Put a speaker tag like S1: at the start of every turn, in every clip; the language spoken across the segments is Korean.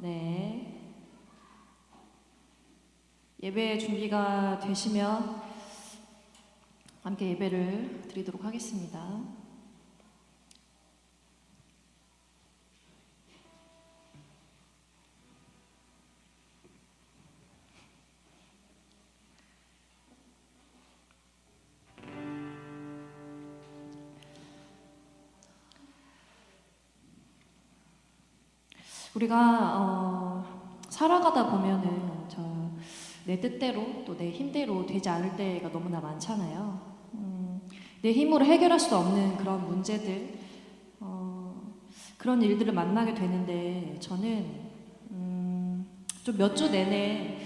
S1: 네. 예배 준비가 되시면 함께 예배를 드리도록 하겠습니다. 우리가 살아가다 보면은 내 뜻대로 또 내 힘대로 되지 않을 때가 너무나 많잖아요. 내 힘으로 해결할 수 없는 그런 문제들, 그런 일들을 만나게 되는데 저는 좀 몇 주 내내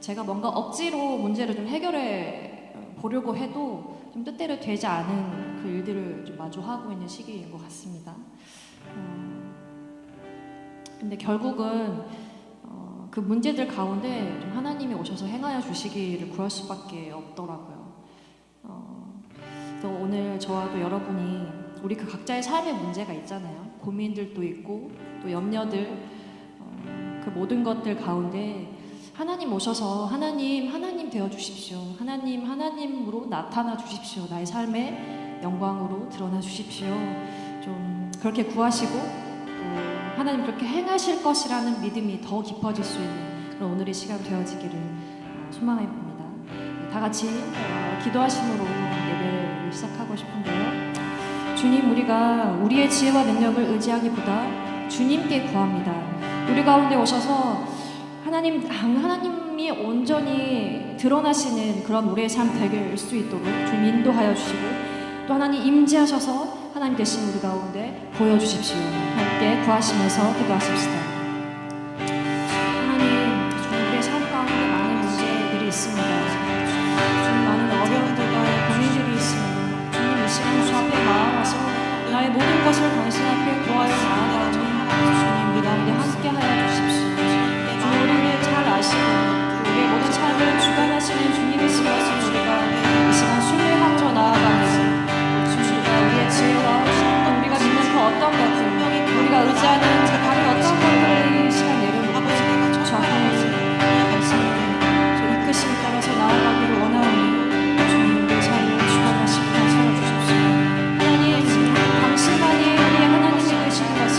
S1: 제가 뭔가 억지로 문제를 좀 해결해 보려고 해도 좀 뜻대로 되지 않은 그 일들을 좀 마주하고 있는 시기인 것 같습니다. 근데 결국은 그 문제들 가운데 좀 하나님이 오셔서 행하여 주시기를 구할 수밖에 없더라고요. 또 오늘 저와 또 여러분이 우리 그 각자의 삶의 문제가 있잖아요. 고민들도 있고 또 염려들, 그 모든 것들 가운데 하나님 오셔서 하나님 되어 주십시오. 하나님으로 나타나 주십시오. 나의 삶의 영광으로 드러나 주십시오. 좀 그렇게 구하시고 하나님 그렇게 행하실 것이라는 믿음이 더 깊어질 수 있는 그런 오늘의 시간 되어지기를 소망해 봅니다. 다 같이 기도하심으로 예배를 시작하고 싶은데요. 주님, 우리가 우리의 지혜와 능력을 의지하기보다 주님께 구합니다. 우리 가운데 오셔서 하나님이 온전히 드러나시는 그런 우리의 삶 될 수 있도록 좀 인도하여 주시고 또 하나님 임재하셔서 하나님 대신 우리 가운데 보여주십시오. 함께 구하시면서 기도하십시다. 하나님, 우리의 삶 가운데 많은 문제들이 있습니다. 주님, 많은 어려움들과 고민들이 있습니다. 주님, 이 시간 주 앞에 나아가서 나의 모든 것을 당신 앞에 구하여 나아가니 주님, 우리 가운데 함께 하여 주십시오. 주님, 우리를 잘 아시고 우리의 모든 삶을 주관하시는 주님이시여 우리가 이 시간 신뢰하며 나아가면서 우리의 지혜와 우리가 믿는 그 어떤 것들, 우리가 의지하는 그 다른 어떤 것들을 이 시간 내려놓고 저 하나님 당신의 이끄심에 따라서 나아가기를 원하오니 주님 우리의 삶을 주관하시고 살아주십시오. 하나님, 당신만이 우리의 하나님이 되시는 것을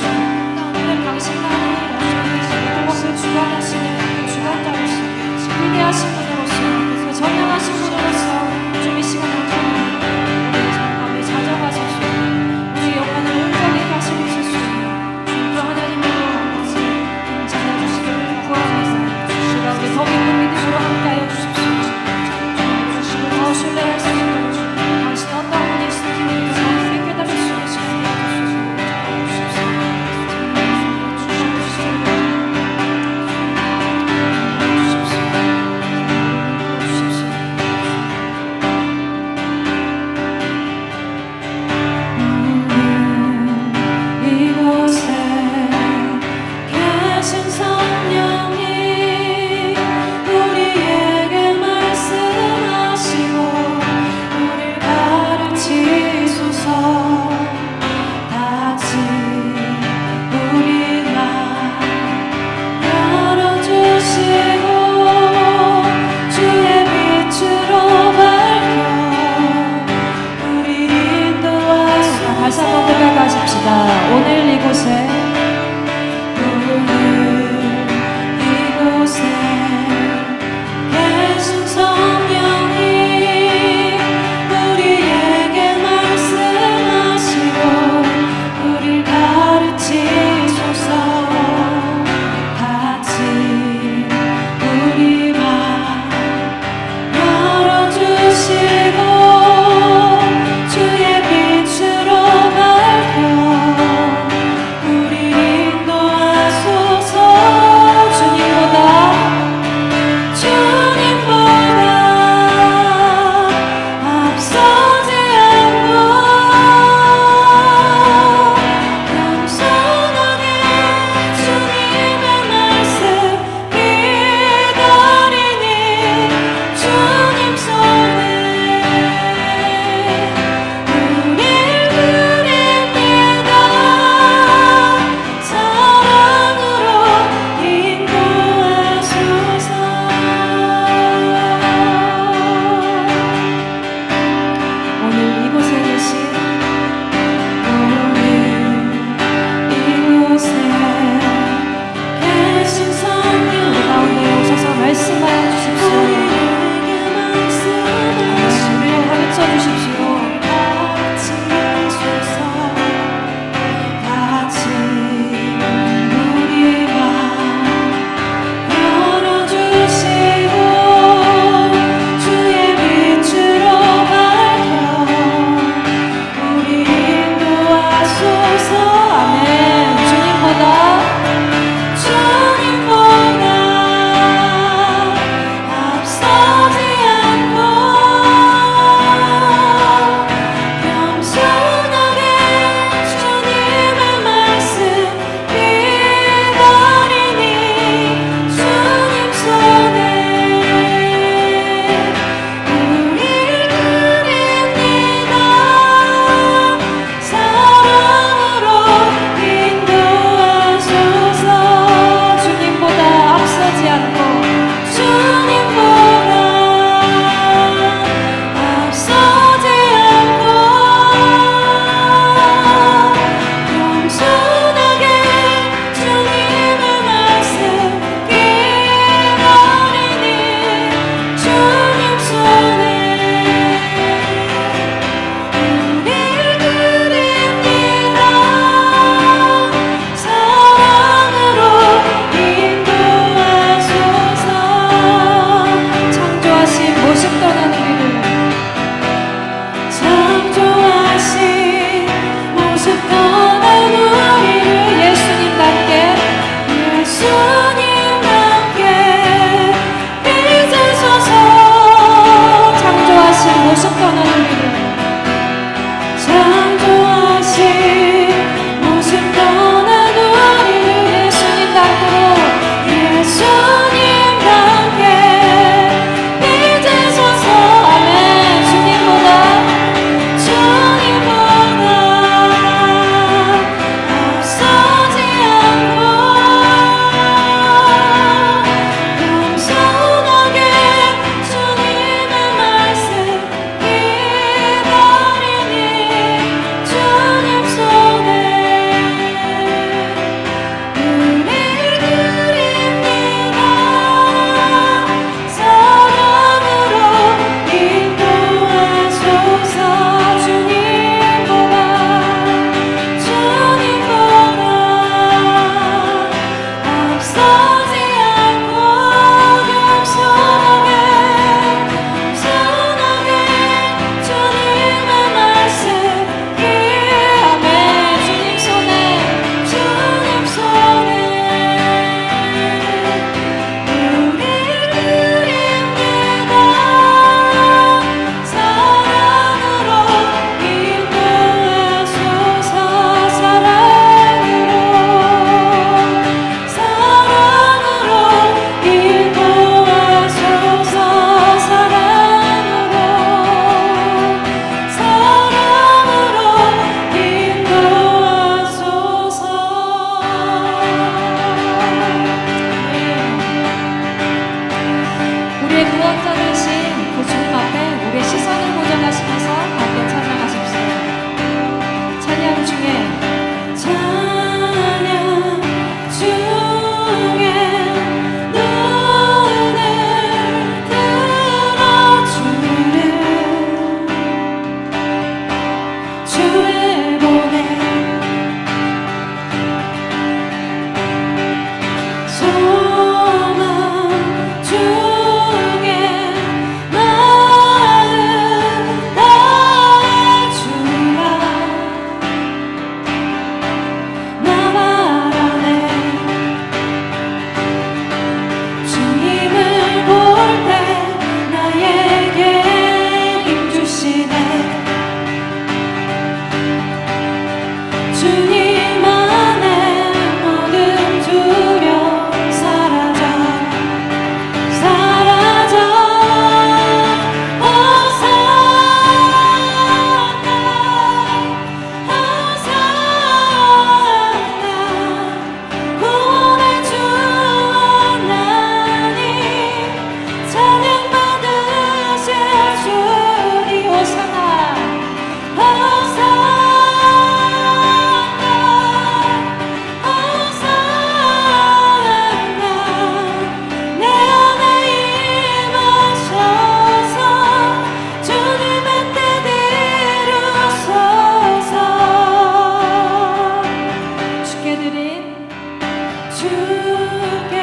S1: 주께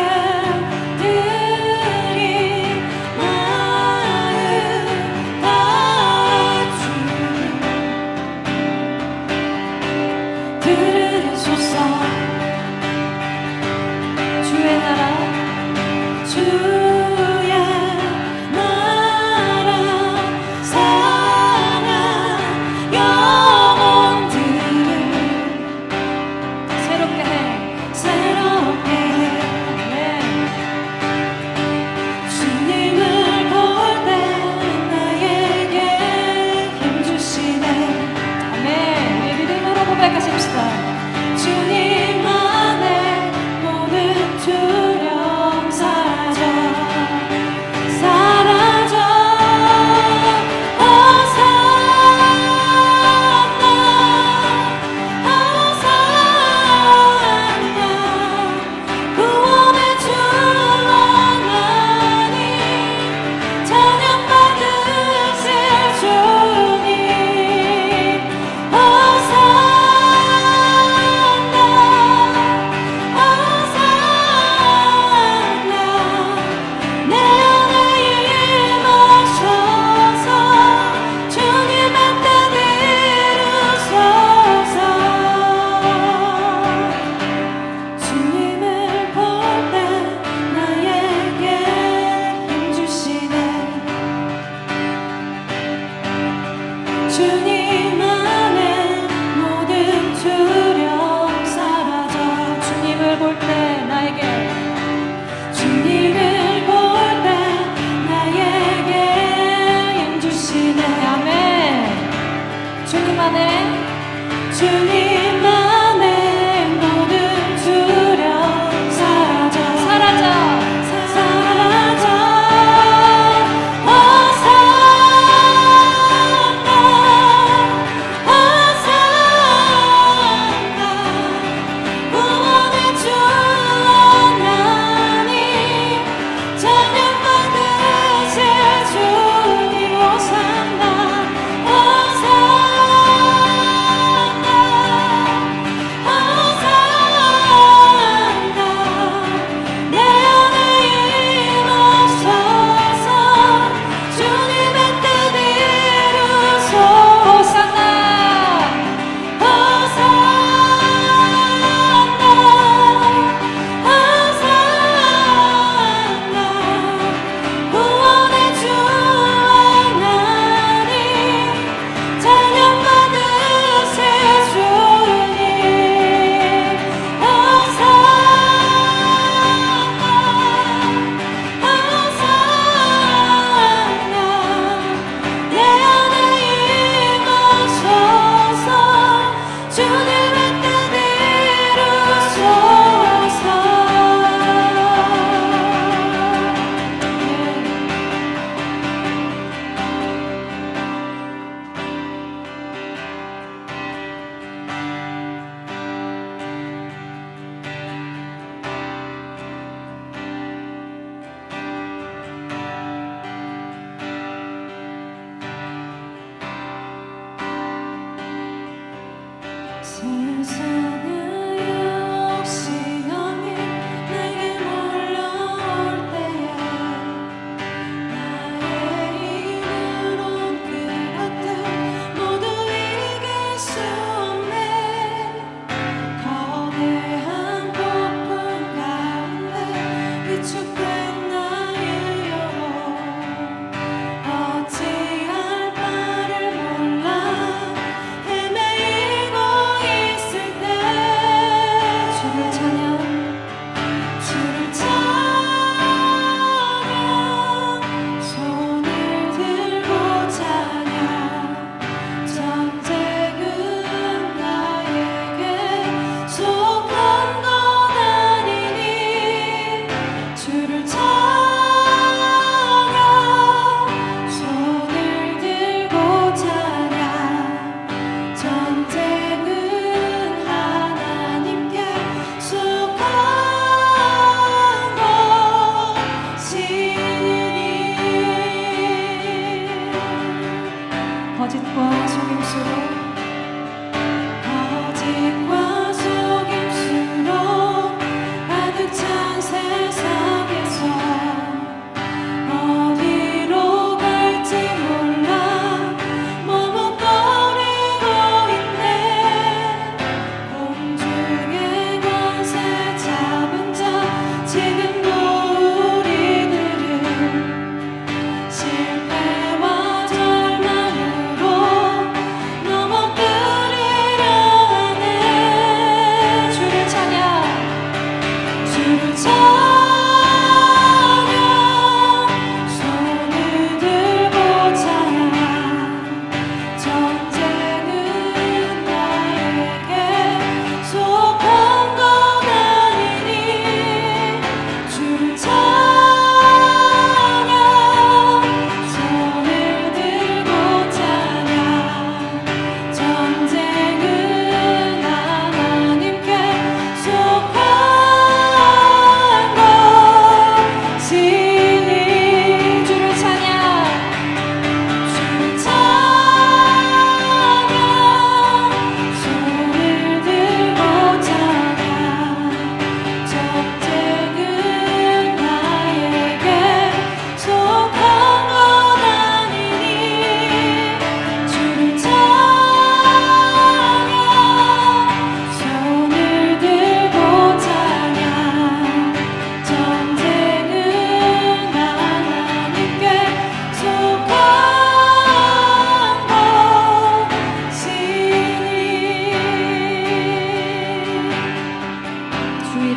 S1: 드린 마음 다 들으소서. 주의 나라 주의 나라 사랑 영혼들을 새롭게 해 주님을 볼 때 나에게 힘 주시네. 아멘. 우리 믿음으로 고백하십시다. 주님 안에 모든 두려움 사라져 사라져. 호산나 구원의 주 하나님 찬양 받으실 주님. 호산나 호산나 내 안에 임하셔서 주님의 뜻 이루소서. 주님을 볼 때 나에게 힘 주시네. 주님 안에 모든 두려움 사라져. 주님을 볼 때 나에게 주님을 볼 때 나에게 힘 주시네. 아멘. 주님 안에 주님 안에 모든 두려움 사라져 사라져 사라져. 호산나 호산나 구원의 주 하나님 찬양 받으실 주님. 호산나 호산나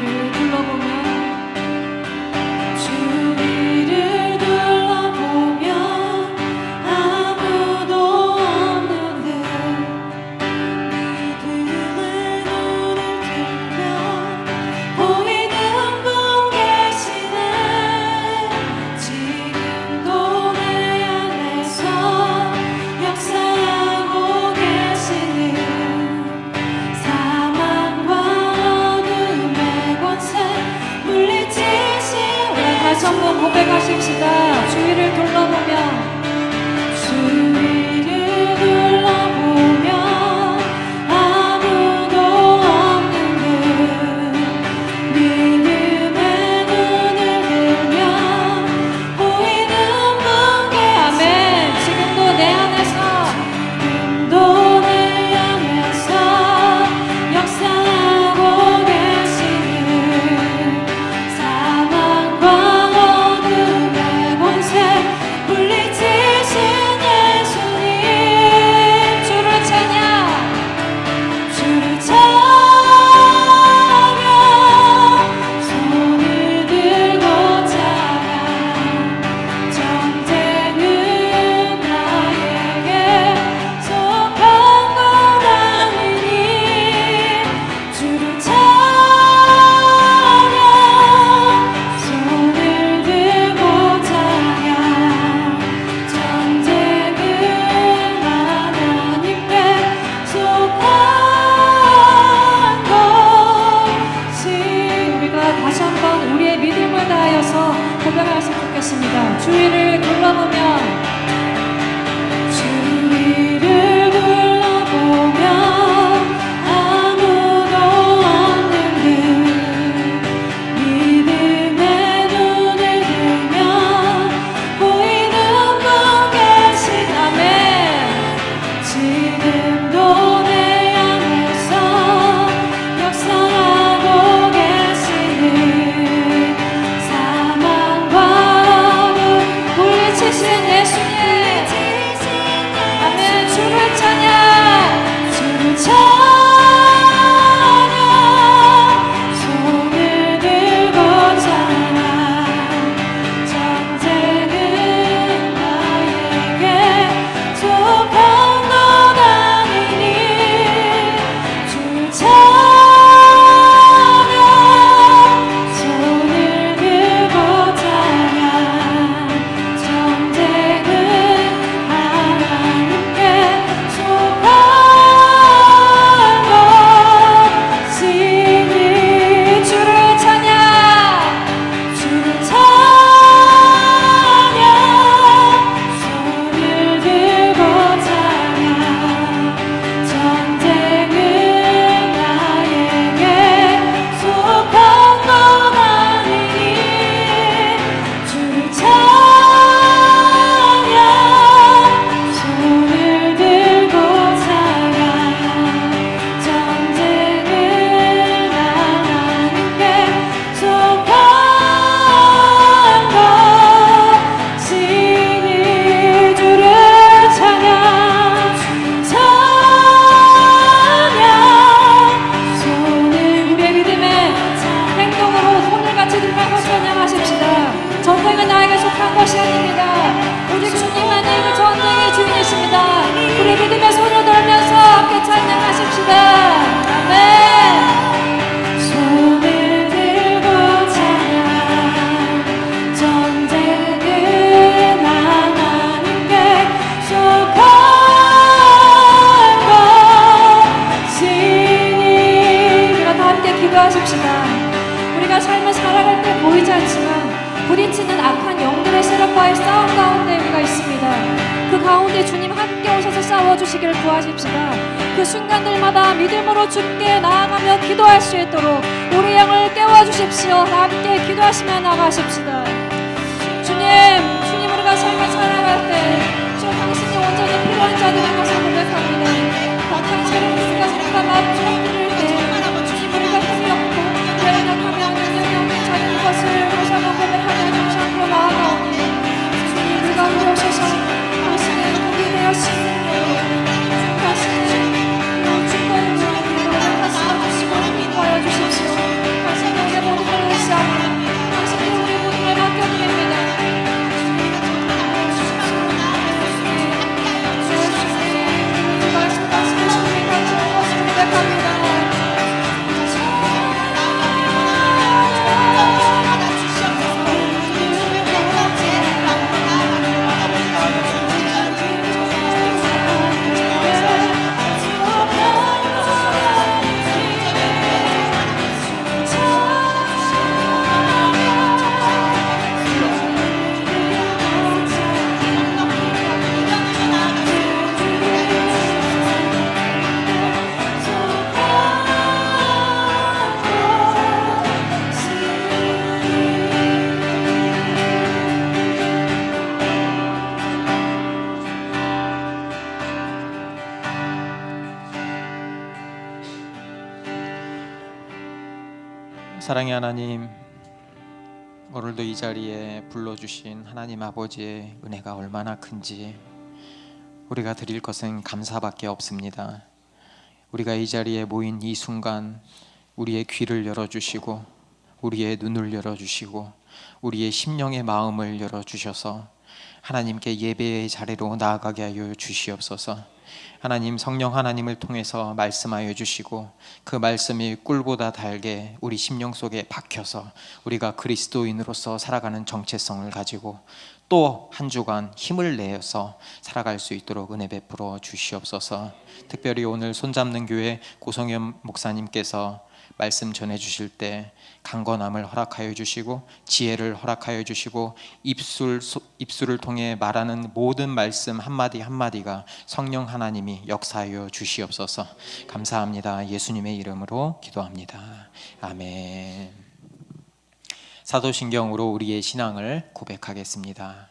S1: 주위를 둘러보면 주위를 둘러보면 아무도 없는데 믿음의 눈을 들면 보이는 분 계시네. 지금도 내 안에서 역사하고 계시는 사망과 어둠의 권세 물리치신 다시 한번 고백하십시다. 주위를 둘러보면 주위를 둘러보면 아무도 없는데 믿음의 눈을 들면 보이는 분께 아멘. 지금도 내 안에서 역사하고 계시는 사망과 어둠의 권세 물리치신 예수님 주를 찬양 주를 찬양 손을 들고 찬양 전쟁은 나에게 속한 것 아니니 주를 찬양 손을 들고 찬양 전쟁은 하나님께 속한 것이 우리가 다시 한번 우리의 믿음을 다하여서 고백하였으면 좋겠습니다. 주위를 둘러보면 주위를 둘러보면 아무도 없는데 믿음의 눈을 들면 보이는 분 계신 아멘. 지금도 내 안에서 역사하고 계시는 사망과 어둠 물리치신 예수님 아멘. 주를 찬양 주를 찬양 손을 들고 찬양 전쟁은 나에게 속한 것 아니니 주를 찬양 손을 들고 찬양 전쟁은 하나님께 속한 것이니 주를 찬양 주를 찬양 손을 들고 찬양 전쟁은 나에게 속한 것 아니니 주를 찬양 손을 들고 찬양 전쟁은 하나님께 속한 것이니 주를 찬양 손을 우리의 믿음의 행동으로 손을 같이 들면서 찬양하십시다. 전쟁은 나에게 속한 것이 아닙니다. 오직 주님만이 그 전쟁의 주인이십니다. 우리 믿음의 손을 들면서 함께 찬양하십시다. 아멘. 손을 들고 찬양 전쟁은 하나님께 속한 것이니 우리가 다 함께 기도하십시다. 우리가 삶을 살아갈 때 보이지 않지만 부딪히는 악한 영들의 세력과의 싸움 가운데 우리가 있습니다. 그 가운데 주님 함께 오셔서 싸워주시기를 구하십시다. 그 순간들마다 믿음으로 주께 나아가며 기도할 수 있도록 우리 영을 깨워주십시오. 함께 기도하시며 나가십시다. 주님 우리가 삶을 살아갈 때 주 당신이 온전히 필요한 자들인 것을 고백합니다. 당장 새로운 순간 우리가 마음 주님 들을 때 주님 우리가 힘이 없고 연약하며 능력이 없는 자인 것을 다시 한번 고백하며 다시 앞으로 나아가오니 주님 우리 가운데 오셔서 당신의 복이 되었으니 당신의 축복을 우리에게 허락하시고 인도하여 주십시오. 당신에게
S2: 사랑의 하나님, 오늘도 이 자리에 불러주신 하나님 아버지의 은혜가 얼마나 큰지 우리가 드릴 것은 감사밖에 없습니다. 우리가 이 자리에 모인 이 순간 우리의 귀를 열어주시고 우리의 눈을 열어주시고 우리의 심령의 마음을 열어주셔서 하나님께 예배의 자리로 나아가게 하여 주시옵소서. 하나님, 성령 하나님을 통해서 말씀하여 주시고 그 말씀이 꿀보다 달게 우리 심령 속에 박혀서 우리가 그리스도인으로서 살아가는 정체성을 가지고 또 한 주간 힘을 내어서 살아갈 수 있도록 은혜 베풀어 주시옵소서. 특별히 오늘 손잡는 교회 고성현 목사님께서 말씀 전해 주실 때 강건함을 허락하여 주시고 지혜를 허락하여 주시고 입술을 통해 말하는 모든 말씀 한마디 한마디가 성령 하나님이 역사하여 주시옵소서. 감사합니다. 예수님의 이름으로 기도합니다. 아멘. 사도신경으로 우리의 신앙을 고백하겠습니다.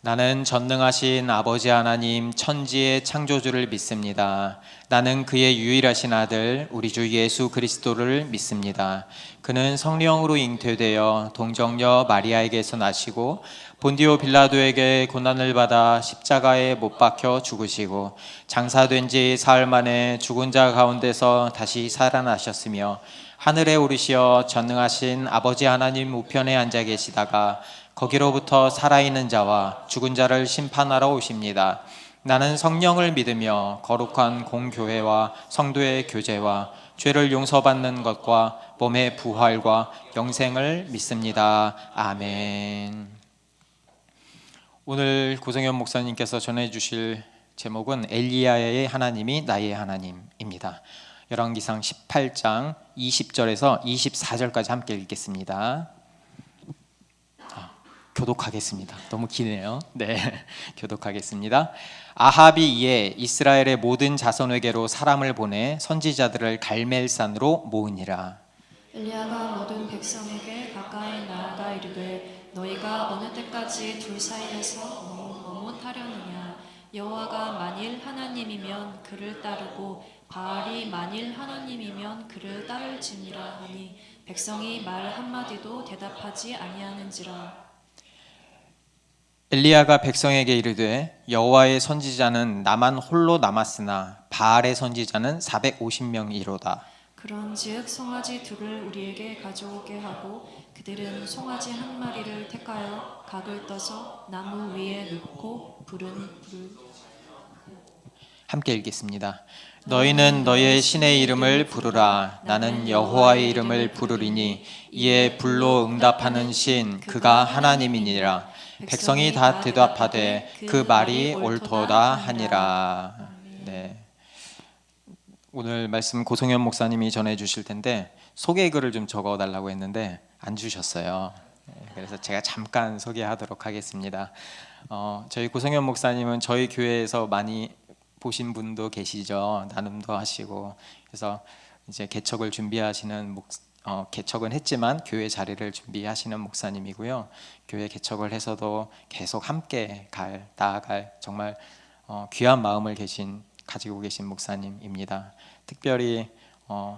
S2: 나는 전능하신 아버지 하나님 천지의 창조주를 믿습니다. 나는 그의 유일하신 아들 우리 주 예수 그리스도를 믿습니다. 그는 성령으로 잉태되어 동정녀 마리아에게서 나시고 본디오 빌라도에게 고난을 받아 십자가에 못 박혀 죽으시고 장사된 지 사흘 만에 죽은 자 가운데서 다시 살아나셨으며 하늘에 오르시어 전능하신 아버지 하나님 우편에 앉아 계시다가 거기로부터 살아있는 자와 죽은 자를 심판하러 오십니다. 나는 성령을 믿으며 거룩한 공교회와 성도의 교제와 죄를 용서받는 것과 몸의 부활과 영생을 믿습니다. 아멘. 오늘 고성현 목사님께서 전해주실 제목은 엘리야의 하나님이 나의 하나님입니다. 열왕기상 18장 20절에서 24절까지 함께 읽겠습니다. 교독하겠습니다. 너무 기네요. 네, 교독하겠습니다. 아합이 이에 이스라엘의 모든 자손에게로 사람을 보내 선지자들을 갈멜산으로 모으니라.
S1: 엘리야가 모든 백성에게 가까이 나아가 이르되 너희가 어느 때까지 둘 사이에서 머뭇하려느냐. 여호와가 만일 하나님이면 그를 따르고 바알이 만일 하나님이면 그를 따를지니라 하니 백성이 말 한마디도 대답하지 아니하는지라.
S2: 엘리야가 백성에게 이르되 여호와의 선지자는 나만 홀로 남았으나 바알의 선지자는 450명이로다.
S1: 그런즉 송아지 둘을 우리에게 가져오게 하고 그들은 송아지 한 마리를 택하여 각을 떠서 나무 위에 놓고 불은 불을
S2: 함께 읽겠습니다. 너희는 너희의 신의 이름을 부르라. 나는 여호와의 이름을 부르리니 이에 불로 응답하는 신 그가 하나님이니라. 백성이 다 대답하되 그 말이 옳도다 하니라. 네. 오늘 말씀 고성현 목사님이 전해 주실 텐데 소개글을 좀 적어 달라고 했는데 안 주셨어요. 그래서 제가 잠깐 소개하도록 하겠습니다. 저희 고성현 목사님은 저희 교회에서 많이 보신 분도 계시죠. 나눔도 하시고 그래서 이제 개척을 준비하시는 개척은 했지만 교회 자리를 준비하시는 목사님이고요. 교회 개척을 해서도 계속 함께 나아갈 정말 귀한 마음을 가지고 계신 목사님입니다. 특별히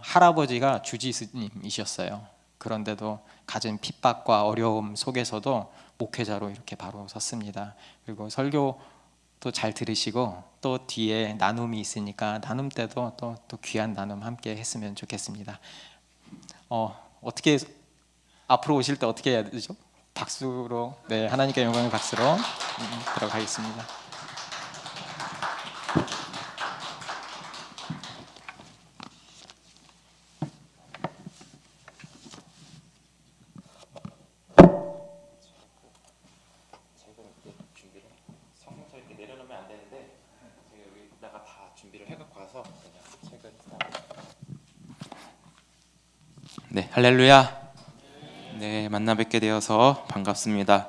S2: 할아버지가 주지스님이셨어요. 그런데도 갖은 핍박과 어려움 속에서도 목회자로 이렇게 바로 섰습니다. 그리고 설교도 잘 들으시고 또 뒤에 나눔이 있으니까 나눔 때도 또 귀한 나눔 함께 했으면 좋겠습니다. 어떻게 앞으로 오실 때 어떻게 해야 되죠? 박수로, 네, 하나님께 영광의 박수로 들어가겠습니다.
S3: 네, 할렐루야. 네, 만나 뵙게 되어서 반갑습니다.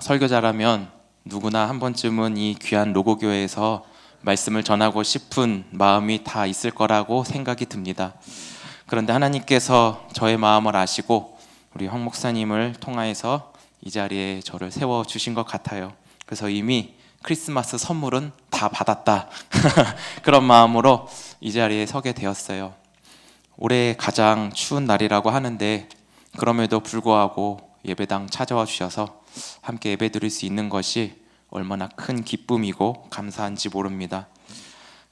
S3: 설교자라면 누구나 한 번쯤은 이 귀한 로고교회에서 말씀을 전하고 싶은 마음이 다 있을 거라고 생각이 듭니다. 그런데 하나님께서 저의 마음을 아시고 우리 황 목사님을 통하여서 이 자리에 저를 세워주신 것 같아요. 그래서 이미 크리스마스 선물은 다 받았다. 그런 마음으로 이 자리에 서게 되었어요. 올해 가장 추운 날이라고 하는데 그럼에도 불구하고 예배당 찾아와 주셔서 함께 예배 드릴 수 있는 것이 얼마나 큰 기쁨이고 감사한지 모릅니다.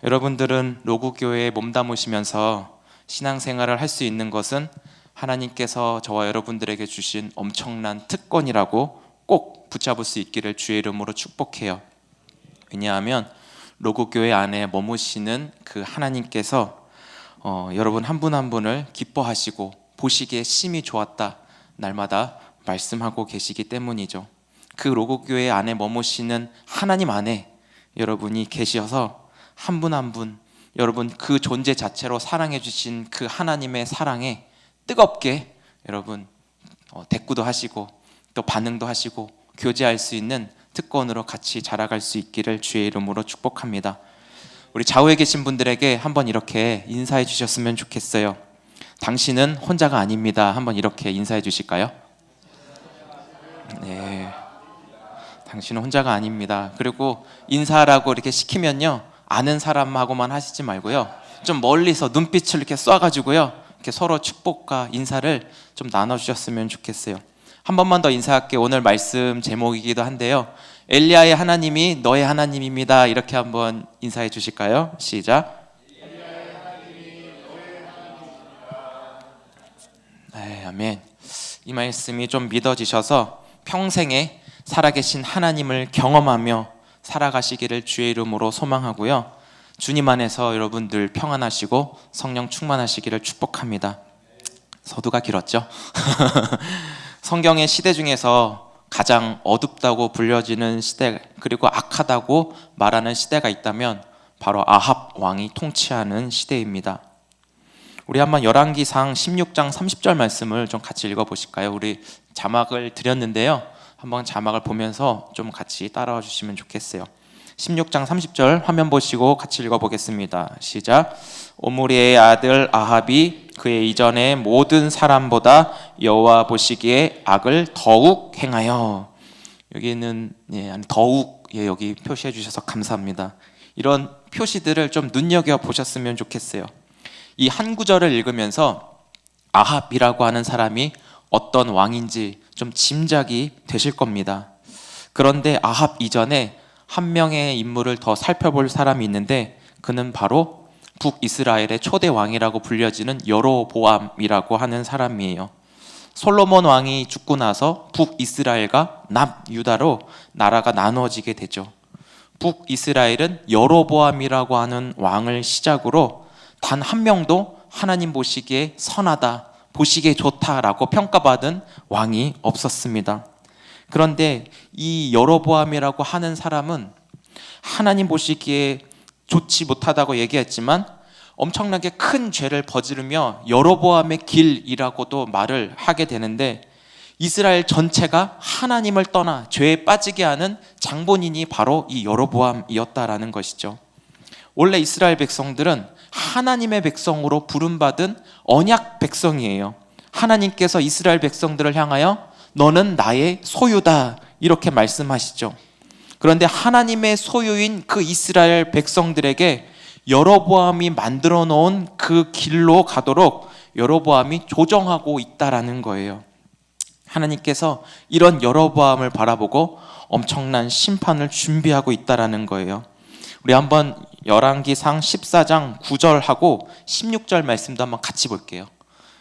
S3: 여러분들은 로구교회에 몸담으시면서 신앙생활을 할 수 있는 것은 하나님께서 저와 여러분들에게 주신 엄청난 특권이라고 꼭 붙잡을 수 있기를 주의 이름으로 축복해요. 왜냐하면 로구교회 안에 머무시는 그 하나님께서 여러분 한 분 한 분을 기뻐하시고 보시기에 심히 좋았다 날마다 말씀하고 계시기 때문이죠. 그 로고교회 안에 머무시는 하나님 안에 여러분이 계셔서 한 분 한 분 여러분 그 존재 자체로 사랑해 주신 그 하나님의 사랑에 뜨겁게 여러분 대꾸도 하시고 또 반응도 하시고 교제할 수 있는 특권으로 같이 자라갈 수 있기를 주의 이름으로 축복합니다. 우리 좌우에 계신 분들에게 한번 이렇게 인사해 주셨으면 좋겠어요. 당신은 혼자가 아닙니다. 한번 이렇게 인사해 주실까요? 네, 당신은 혼자가 아닙니다. 그리고 인사라고 이렇게 시키면요, 아는 사람하고만 하시지 말고요, 좀 멀리서 눈빛을 이렇게 쏴가지고요, 이렇게 서로 축복과 인사를 좀 나눠주셨으면 좋겠어요. 한 번만 더 인사할게요. 오늘 말씀 제목이기도 한데요, 엘리야의 하나님이 너의 하나님입니다. 이렇게 한번 인사해 주실까요? 시작. 네, 아멘. 이 말씀이 좀 믿어지셔서 평생에 살아계신 하나님을 경험하며 살아가시기를 주의 이름으로 소망하고요, 주님 안에서 여러분들 평안하시고 성령 충만하시기를 축복합니다. 서두가 길었죠? 성경의 시대 중에서 가장 어둡다고 불려지는 시대, 그리고 악하다고 말하는 시대가 있다면 바로 아합 왕이 통치하는 시대입니다. 우리 한번 열왕기상 16장 30절 말씀을 좀 같이 읽어보실까요? 우리 자막을 드렸는데요, 한번 자막을 보면서 좀 같이 따라와 주시면 좋겠어요. 16장 30절 화면 보시고 같이 읽어보겠습니다. 시작. 오므리의 아들 아합이 그의 이전의 모든 사람보다 여호와 보시기에 악을 더욱 행하여. 여기는 더욱 여기 표시해 주셔서 감사합니다. 이런 표시들을 좀 눈여겨 보셨으면 좋겠어요. 이 한 구절을 읽으면서 아합이라고 하는 사람이 어떤 왕인지 좀 짐작이 되실 겁니다. 그런데 아합 이전에 한 명의 인물을 더 살펴볼 사람이 있는데 그는 바로 북이스라엘의 초대 왕이라고 불려지는 여로보암이라고 하는 사람이에요. 솔로몬 왕이 죽고 나서 북이스라엘과 남유다로 나라가 나누어지게 되죠. 북이스라엘은 여로보암이라고 하는 왕을 시작으로 단 한 명도 하나님 보시기에 선하다, 보시기에 좋다라고 평가받은 왕이 없었습니다. 그런데 이 여로보암이라고 하는 사람은 하나님 보시기에 좋지 못하다고 얘기했지만 엄청나게 큰 죄를 저지르며 여로보암의 길이라고도 말을 하게 되는데, 이스라엘 전체가 하나님을 떠나 죄에 빠지게 하는 장본인이 바로 이 여로보암이었다라는 것이죠. 원래 이스라엘 백성들은 하나님의 백성으로 부름받은 언약 백성이에요. 하나님께서 이스라엘 백성들을 향하여 너는 나의 소유다 이렇게 말씀하시죠. 그런데 하나님의 소유인 그 이스라엘 백성들에게 여로보암이 만들어 놓은 그 길로 가도록 여로보암이 조정하고 있다라는 거예요. 하나님께서 이런 여로보암을 바라보고 엄청난 심판을 준비하고 있다라는 거예요. 우리 한번 열왕기상 14장 9절하고 16절 말씀도 한번 같이 볼게요.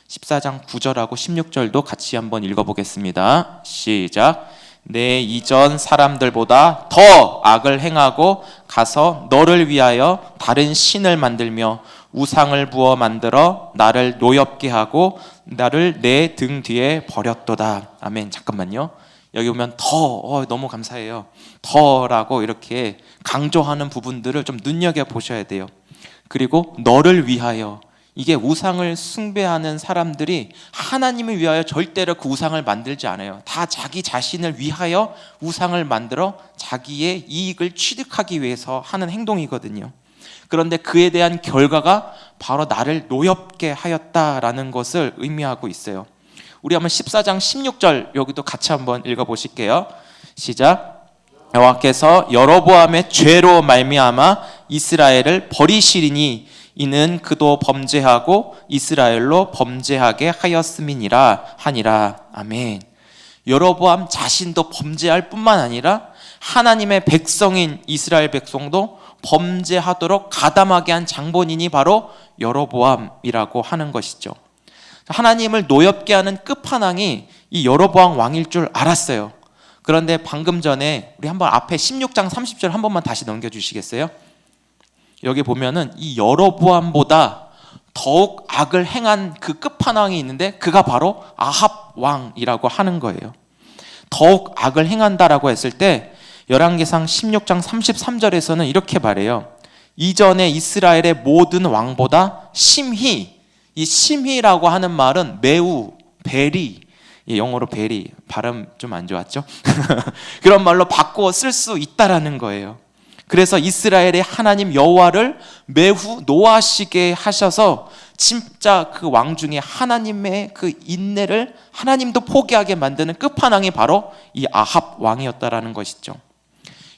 S3: 14장 9절하고 16절도 같이 한번 읽어보겠습니다. 시작. 내 이전 사람들보다 더 악을 행하고 가서 너를 위하여 다른 신을 만들며 우상을 부어 만들어 나를 노엽게 하고 나를 내 등 뒤에 버렸도다. 아멘. 잠깐만요. 여기 보면 더, 너무 감사해요. 더라고 이렇게 강조하는 부분들을 좀 눈여겨보셔야 돼요. 그리고 너를 위하여, 이게 우상을 숭배하는 사람들이 하나님을 위하여 절대로 그 우상을 만들지 않아요. 다 자기 자신을 위하여 우상을 만들어 자기의 이익을 취득하기 위해서 하는 행동이거든요. 그런데 그에 대한 결과가 바로 나를 노엽게 하였다라는 것을 의미하고 있어요. 우리 한번 14장 16절 여기도 같이 한번 읽어보실게요. 시작. 여호와께서 여로보암의 죄로 말미암아 이스라엘을 버리시리니 이는 그도 범죄하고 이스라엘로 범죄하게 하였음이니라 하니라. 아멘. 여로보암 자신도 범죄할 뿐만 아니라 하나님의 백성인 이스라엘 백성도 범죄하도록 가담하게 한 장본인이 바로 여로보암이라고 하는 것이죠. 하나님을 노엽게 하는 끝판왕이 이 여로보암 왕일 줄 알았어요. 그런데 방금 전에 우리 한번 앞에 16장 30절 한 번만 다시 넘겨주시겠어요? 여기 보면은 이 여로보암보다 더욱 악을 행한 그 끝판왕이 있는데 그가 바로 아합 왕이라고 하는 거예요. 더욱 악을 행한다라고 했을 때 열왕기상 16장 33절에서는 이렇게 말해요. 이전에 이스라엘의 모든 왕보다 심히, 이 심히라고 하는 말은 매우, 베리, 영어로 베리, 발음 좀 안 좋았죠? 그런 말로 바꾸어 쓸 수 있다라는 거예요. 그래서 이스라엘의 하나님 여호와를 매우 노하시게 하셔서 진짜 그 왕 중에 하나님의 그 인내를 하나님도 포기하게 만드는 끝판왕이 바로 이 아합 왕이었다라는 것이죠.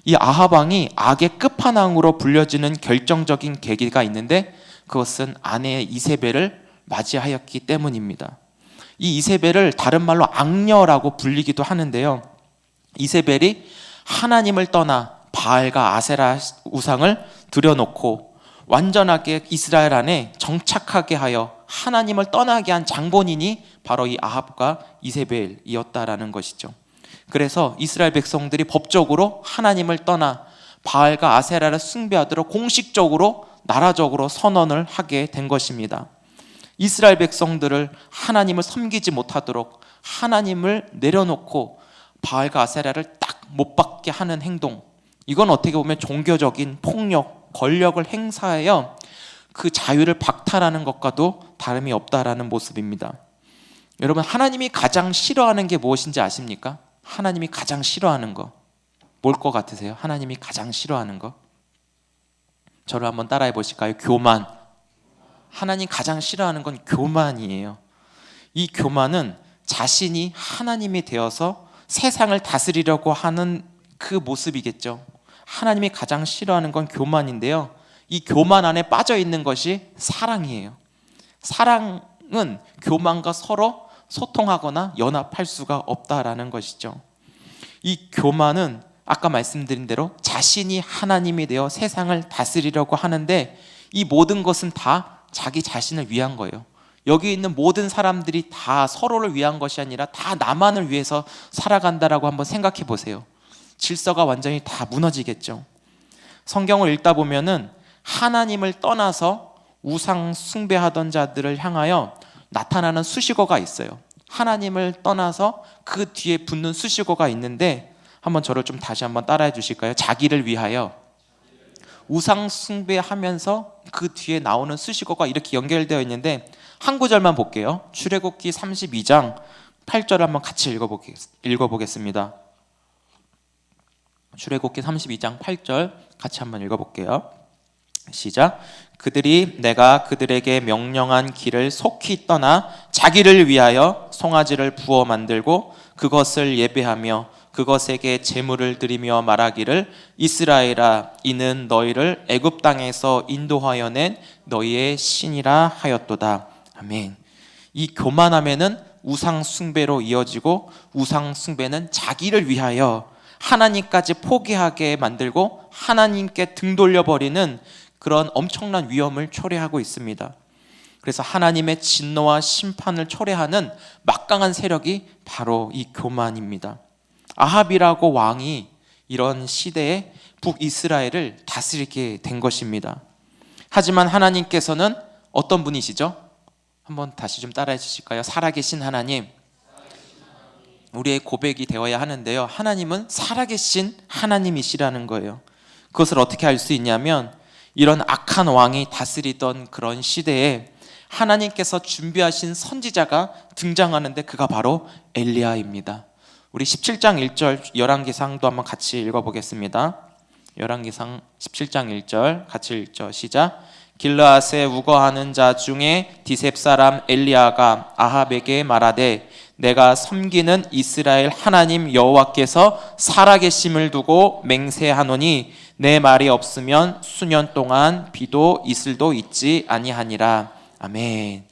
S3: 이 아합 왕이 악의 끝판왕으로 불려지는 결정적인 계기가 있는데 그것은 아내 이세벨을 맞이하였기 때문입니다. 이 이세벨을 다른 말로 악녀라고 불리기도 하는데요. 이세벨이 하나님을 떠나 바알과 아세라 우상을 들여놓고 완전하게 이스라엘 안에 정착하게 하여 하나님을 떠나게 한 장본인이 바로 이 아합과 이세벨이었다라는 것이죠. 그래서 이스라엘 백성들이 법적으로 하나님을 떠나 바알과 아세라를 숭배하도록 공식적으로 나라적으로 선언을 하게 된 것입니다. 이스라엘 백성들을 하나님을 섬기지 못하도록 하나님을 내려놓고 바알과 아세라를 딱 못 받게 하는 행동, 이건 어떻게 보면 종교적인 폭력, 권력을 행사하여 그 자유를 박탈하는 것과도 다름이 없다라는 모습입니다. 여러분, 하나님이 가장 싫어하는 게 무엇인지 아십니까? 하나님이 가장 싫어하는 거 뭘 것 같으세요? 하나님이 가장 싫어하는 거? 저를 한번 따라해 보실까요? 교만. 하나님 가장 싫어하는 건 교만이에요. 이 교만은 자신이 하나님이 되어서 세상을 다스리려고 하는 그 모습이겠죠. 하나님이 가장 싫어하는 건 교만인데요. 이 교만 안에 빠져 있는 것이 사랑이에요. 사랑은 교만과 서로 소통하거나 연합할 수가 없다라는 것이죠. 이 교만은 아까 말씀드린 대로 자신이 하나님이 되어 세상을 다스리려고 하는데 이 모든 것은 다 자기 자신을 위한 거예요. 여기 있는 모든 사람들이 다 서로를 위한 것이 아니라 다 나만을 위해서 살아간다라고 한번 생각해 보세요. 질서가 완전히 다 무너지겠죠. 성경을 읽다 보면은 하나님을 떠나서 우상 숭배하던 자들을 향하여 나타나는 수식어가 있어요. 하나님을 떠나서 그 뒤에 붙는 수식어가 있는데 한번 저를 좀 다시 한번 따라해 주실까요? 자기를 위하여. 우상 숭배하면서 그 뒤에 나오는 수식어가 이렇게 연결되어 있는데 한 구절만 볼게요. 출애굽기 32장 8절 한번 같이 읽어보겠습니다. 출애굽기 32장 8절 같이 한번 읽어볼게요. 시작. 그들이 내가 그들에게 명령한 길을 속히 떠나 자기를 위하여 송아지를 부어 만들고 그것을 예배하며 그것에게 제물을 드리며 말하기를 이스라엘아 이는 너희를 애굽 땅에서 인도하여 낸 너희의 신이라 하였도다. 아멘. 이 교만함에는 우상 숭배로 이어지고 우상 숭배는 자기를 위하여 하나님까지 포기하게 만들고 하나님께 등 돌려버리는 그런 엄청난 위험을 초래하고 있습니다. 그래서 하나님의 진노와 심판을 초래하는 막강한 세력이 바로 이 교만입니다. 아합이라고 왕이 이런 시대에 북이스라엘을 다스리게 된 것입니다. 하지만 하나님께서는 어떤 분이시죠? 한번 다시 좀 따라해 주실까요? 살아계신 하나님. 우리의 고백이 되어야 하는데요. 하나님은 살아계신 하나님이시라는 거예요. 그것을 어떻게 알 수 있냐면 이런 악한 왕이 다스리던 그런 시대에 하나님께서 준비하신 선지자가 등장하는데 그가 바로 엘리야입니다. 우리 17장 1절 열왕기상도 한번 같이 읽어보겠습니다. 열왕기상 17장 1절 같이 읽죠. 시작. 길르앗에 우거하는 자 중에 디셉 사람 엘리야가 아합에게 말하되 내가 섬기는 이스라엘 하나님 여호와께서 살아계심을 두고 맹세하노니 내 말이 없으면 수년 동안 비도 이슬도 있지 아니하니라. 아멘.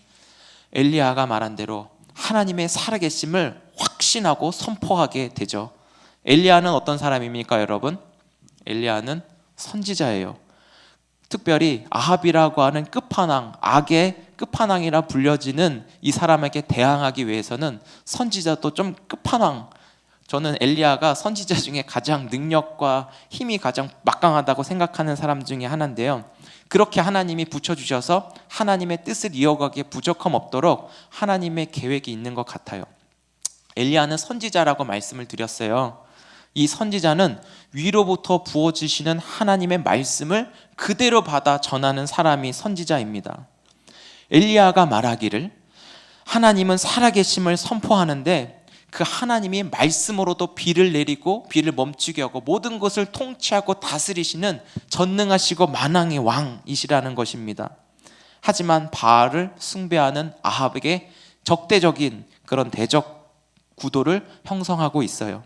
S3: 엘리야가 말한 대로 하나님의 살아계심을 확신하고 선포하게 되죠. 엘리야는 어떤 사람입니까, 여러분? 엘리야는 선지자예요. 특별히 아합이라고 하는 끝판왕, 악의 끝판왕이라 불려지는 이 사람에게 대항하기 위해서는 선지자도 좀 끝판왕, 저는 엘리야가 선지자 중에 가장 능력과 힘이 가장 막강하다고 생각하는 사람 중에 하나인데요. 그렇게 하나님이 붙여주셔서 하나님의 뜻을 이어가기에 부족함 없도록 하나님의 계획이 있는 것 같아요. 엘리야는 선지자라고 말씀을 드렸어요. 이 선지자는 위로부터 부어주시는 하나님의 말씀을 그대로 받아 전하는 사람이 선지자입니다. 엘리야가 말하기를 하나님은 살아계심을 선포하는데 그 하나님이 말씀으로도 비를 내리고 비를 멈추게 하고 모든 것을 통치하고 다스리시는 전능하시고 만왕의 왕이시라는 것입니다. 하지만 바알을 숭배하는 아합에게 적대적인 그런 대적 구도를 형성하고 있어요.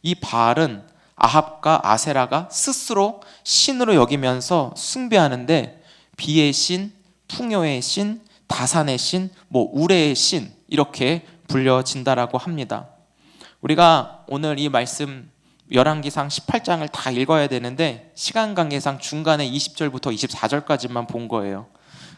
S3: 이 바알은 아합과 아세라가 스스로 신으로 여기면서 숭배하는데 비의 신, 풍요의 신, 다산의 신, 우레의 신 이렇게 불려진다라고 합니다. 우리가 오늘 이 말씀 열왕기상 18장을 다 읽어야 되는데 시간 관계상 중간에 20절부터 24절까지만 본 거예요.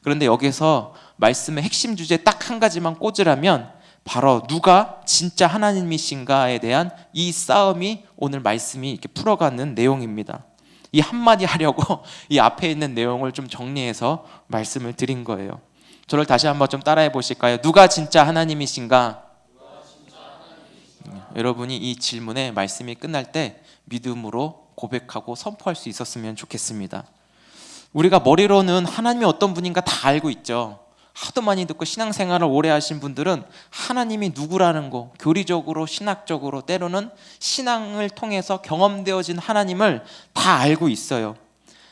S3: 그런데 여기서 말씀의 핵심 주제 딱 한 가지만 꽂으라면 바로 누가 진짜 하나님이신가에 대한 이 싸움이 오늘 말씀이 이렇게 풀어가는 내용입니다. 이 한마디 하려고 이 앞에 있는 내용을 좀 정리해서 말씀을 드린 거예요. 저를 다시 한번 좀 따라해 보실까요? 누가 진짜 하나님이신가? 여러분이 이 질문에 말씀이 끝날 때 믿음으로 고백하고 선포할 수 있었으면 좋겠습니다. 우리가 머리로는 하나님이 어떤 분인가 다 알고 있죠. 하도 많이 듣고 신앙생활을 오래 하신 분들은 하나님이 누구라는 거, 교리적으로 신학적으로 때로는 신앙을 통해서 경험되어진 하나님을 다 알고 있어요.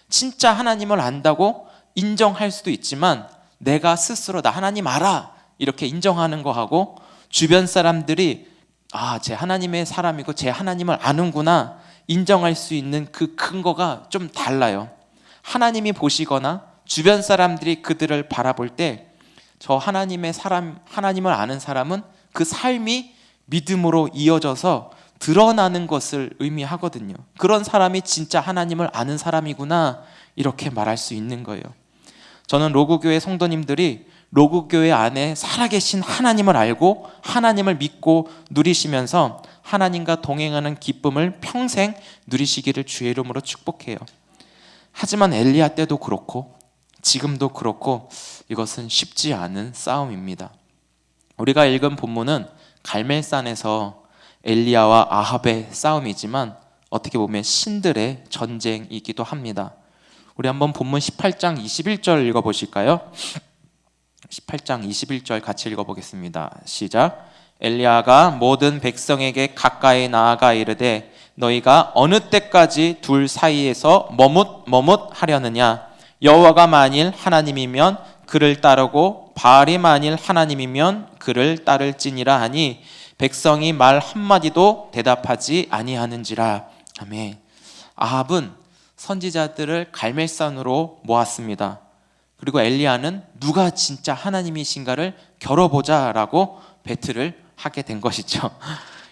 S3: 진짜 하나님을 안다고 인정할 수도 있지만 내가 스스로 나 하나님 알아 이렇게 인정하는 거하고 주변 사람들이 제 하나님의 사람이고 제 하나님을 아는구나 인정할 수 있는 그 근거가 좀 달라요. 하나님이 보시거나 주변 사람들이 그들을 바라볼 때 저 하나님의 사람, 하나님을 아는 사람은 그 삶이 믿음으로 이어져서 드러나는 것을 의미하거든요. 그런 사람이 진짜 하나님을 아는 사람이구나 이렇게 말할 수 있는 거예요. 저는 로구교회 성도님들이 로구교회 안에 살아계신 하나님을 알고 하나님을 믿고 누리시면서 하나님과 동행하는 기쁨을 평생 누리시기를 주의 이름으로 축복해요. 하지만 엘리야 때도 그렇고 지금도 그렇고 이것은 쉽지 않은 싸움입니다. 우리가 읽은 본문은 갈멜산에서 엘리야와 아합의 싸움이지만 어떻게 보면 신들의 전쟁이기도 합니다. 우리 한번 본문 18장 21절 읽어보실까요? 18장 21절 같이 읽어보겠습니다. 시작. 엘리야가 모든 백성에게 가까이 나아가 이르되 너희가 어느 때까지 둘 사이에서 머뭇하려느냐? 여호와가 만일 하나님이면 그를 따르고 바알이 만일 하나님이면 그를 따를지니라 하니 백성이 말 한마디도 대답하지 아니하는지라. 아멘. 아합은 선지자들을 갈멜산으로 모았습니다. 그리고 엘리야는 누가 진짜 하나님이신가를 겨뤄보자라고 배틀을 하게 된 것이죠.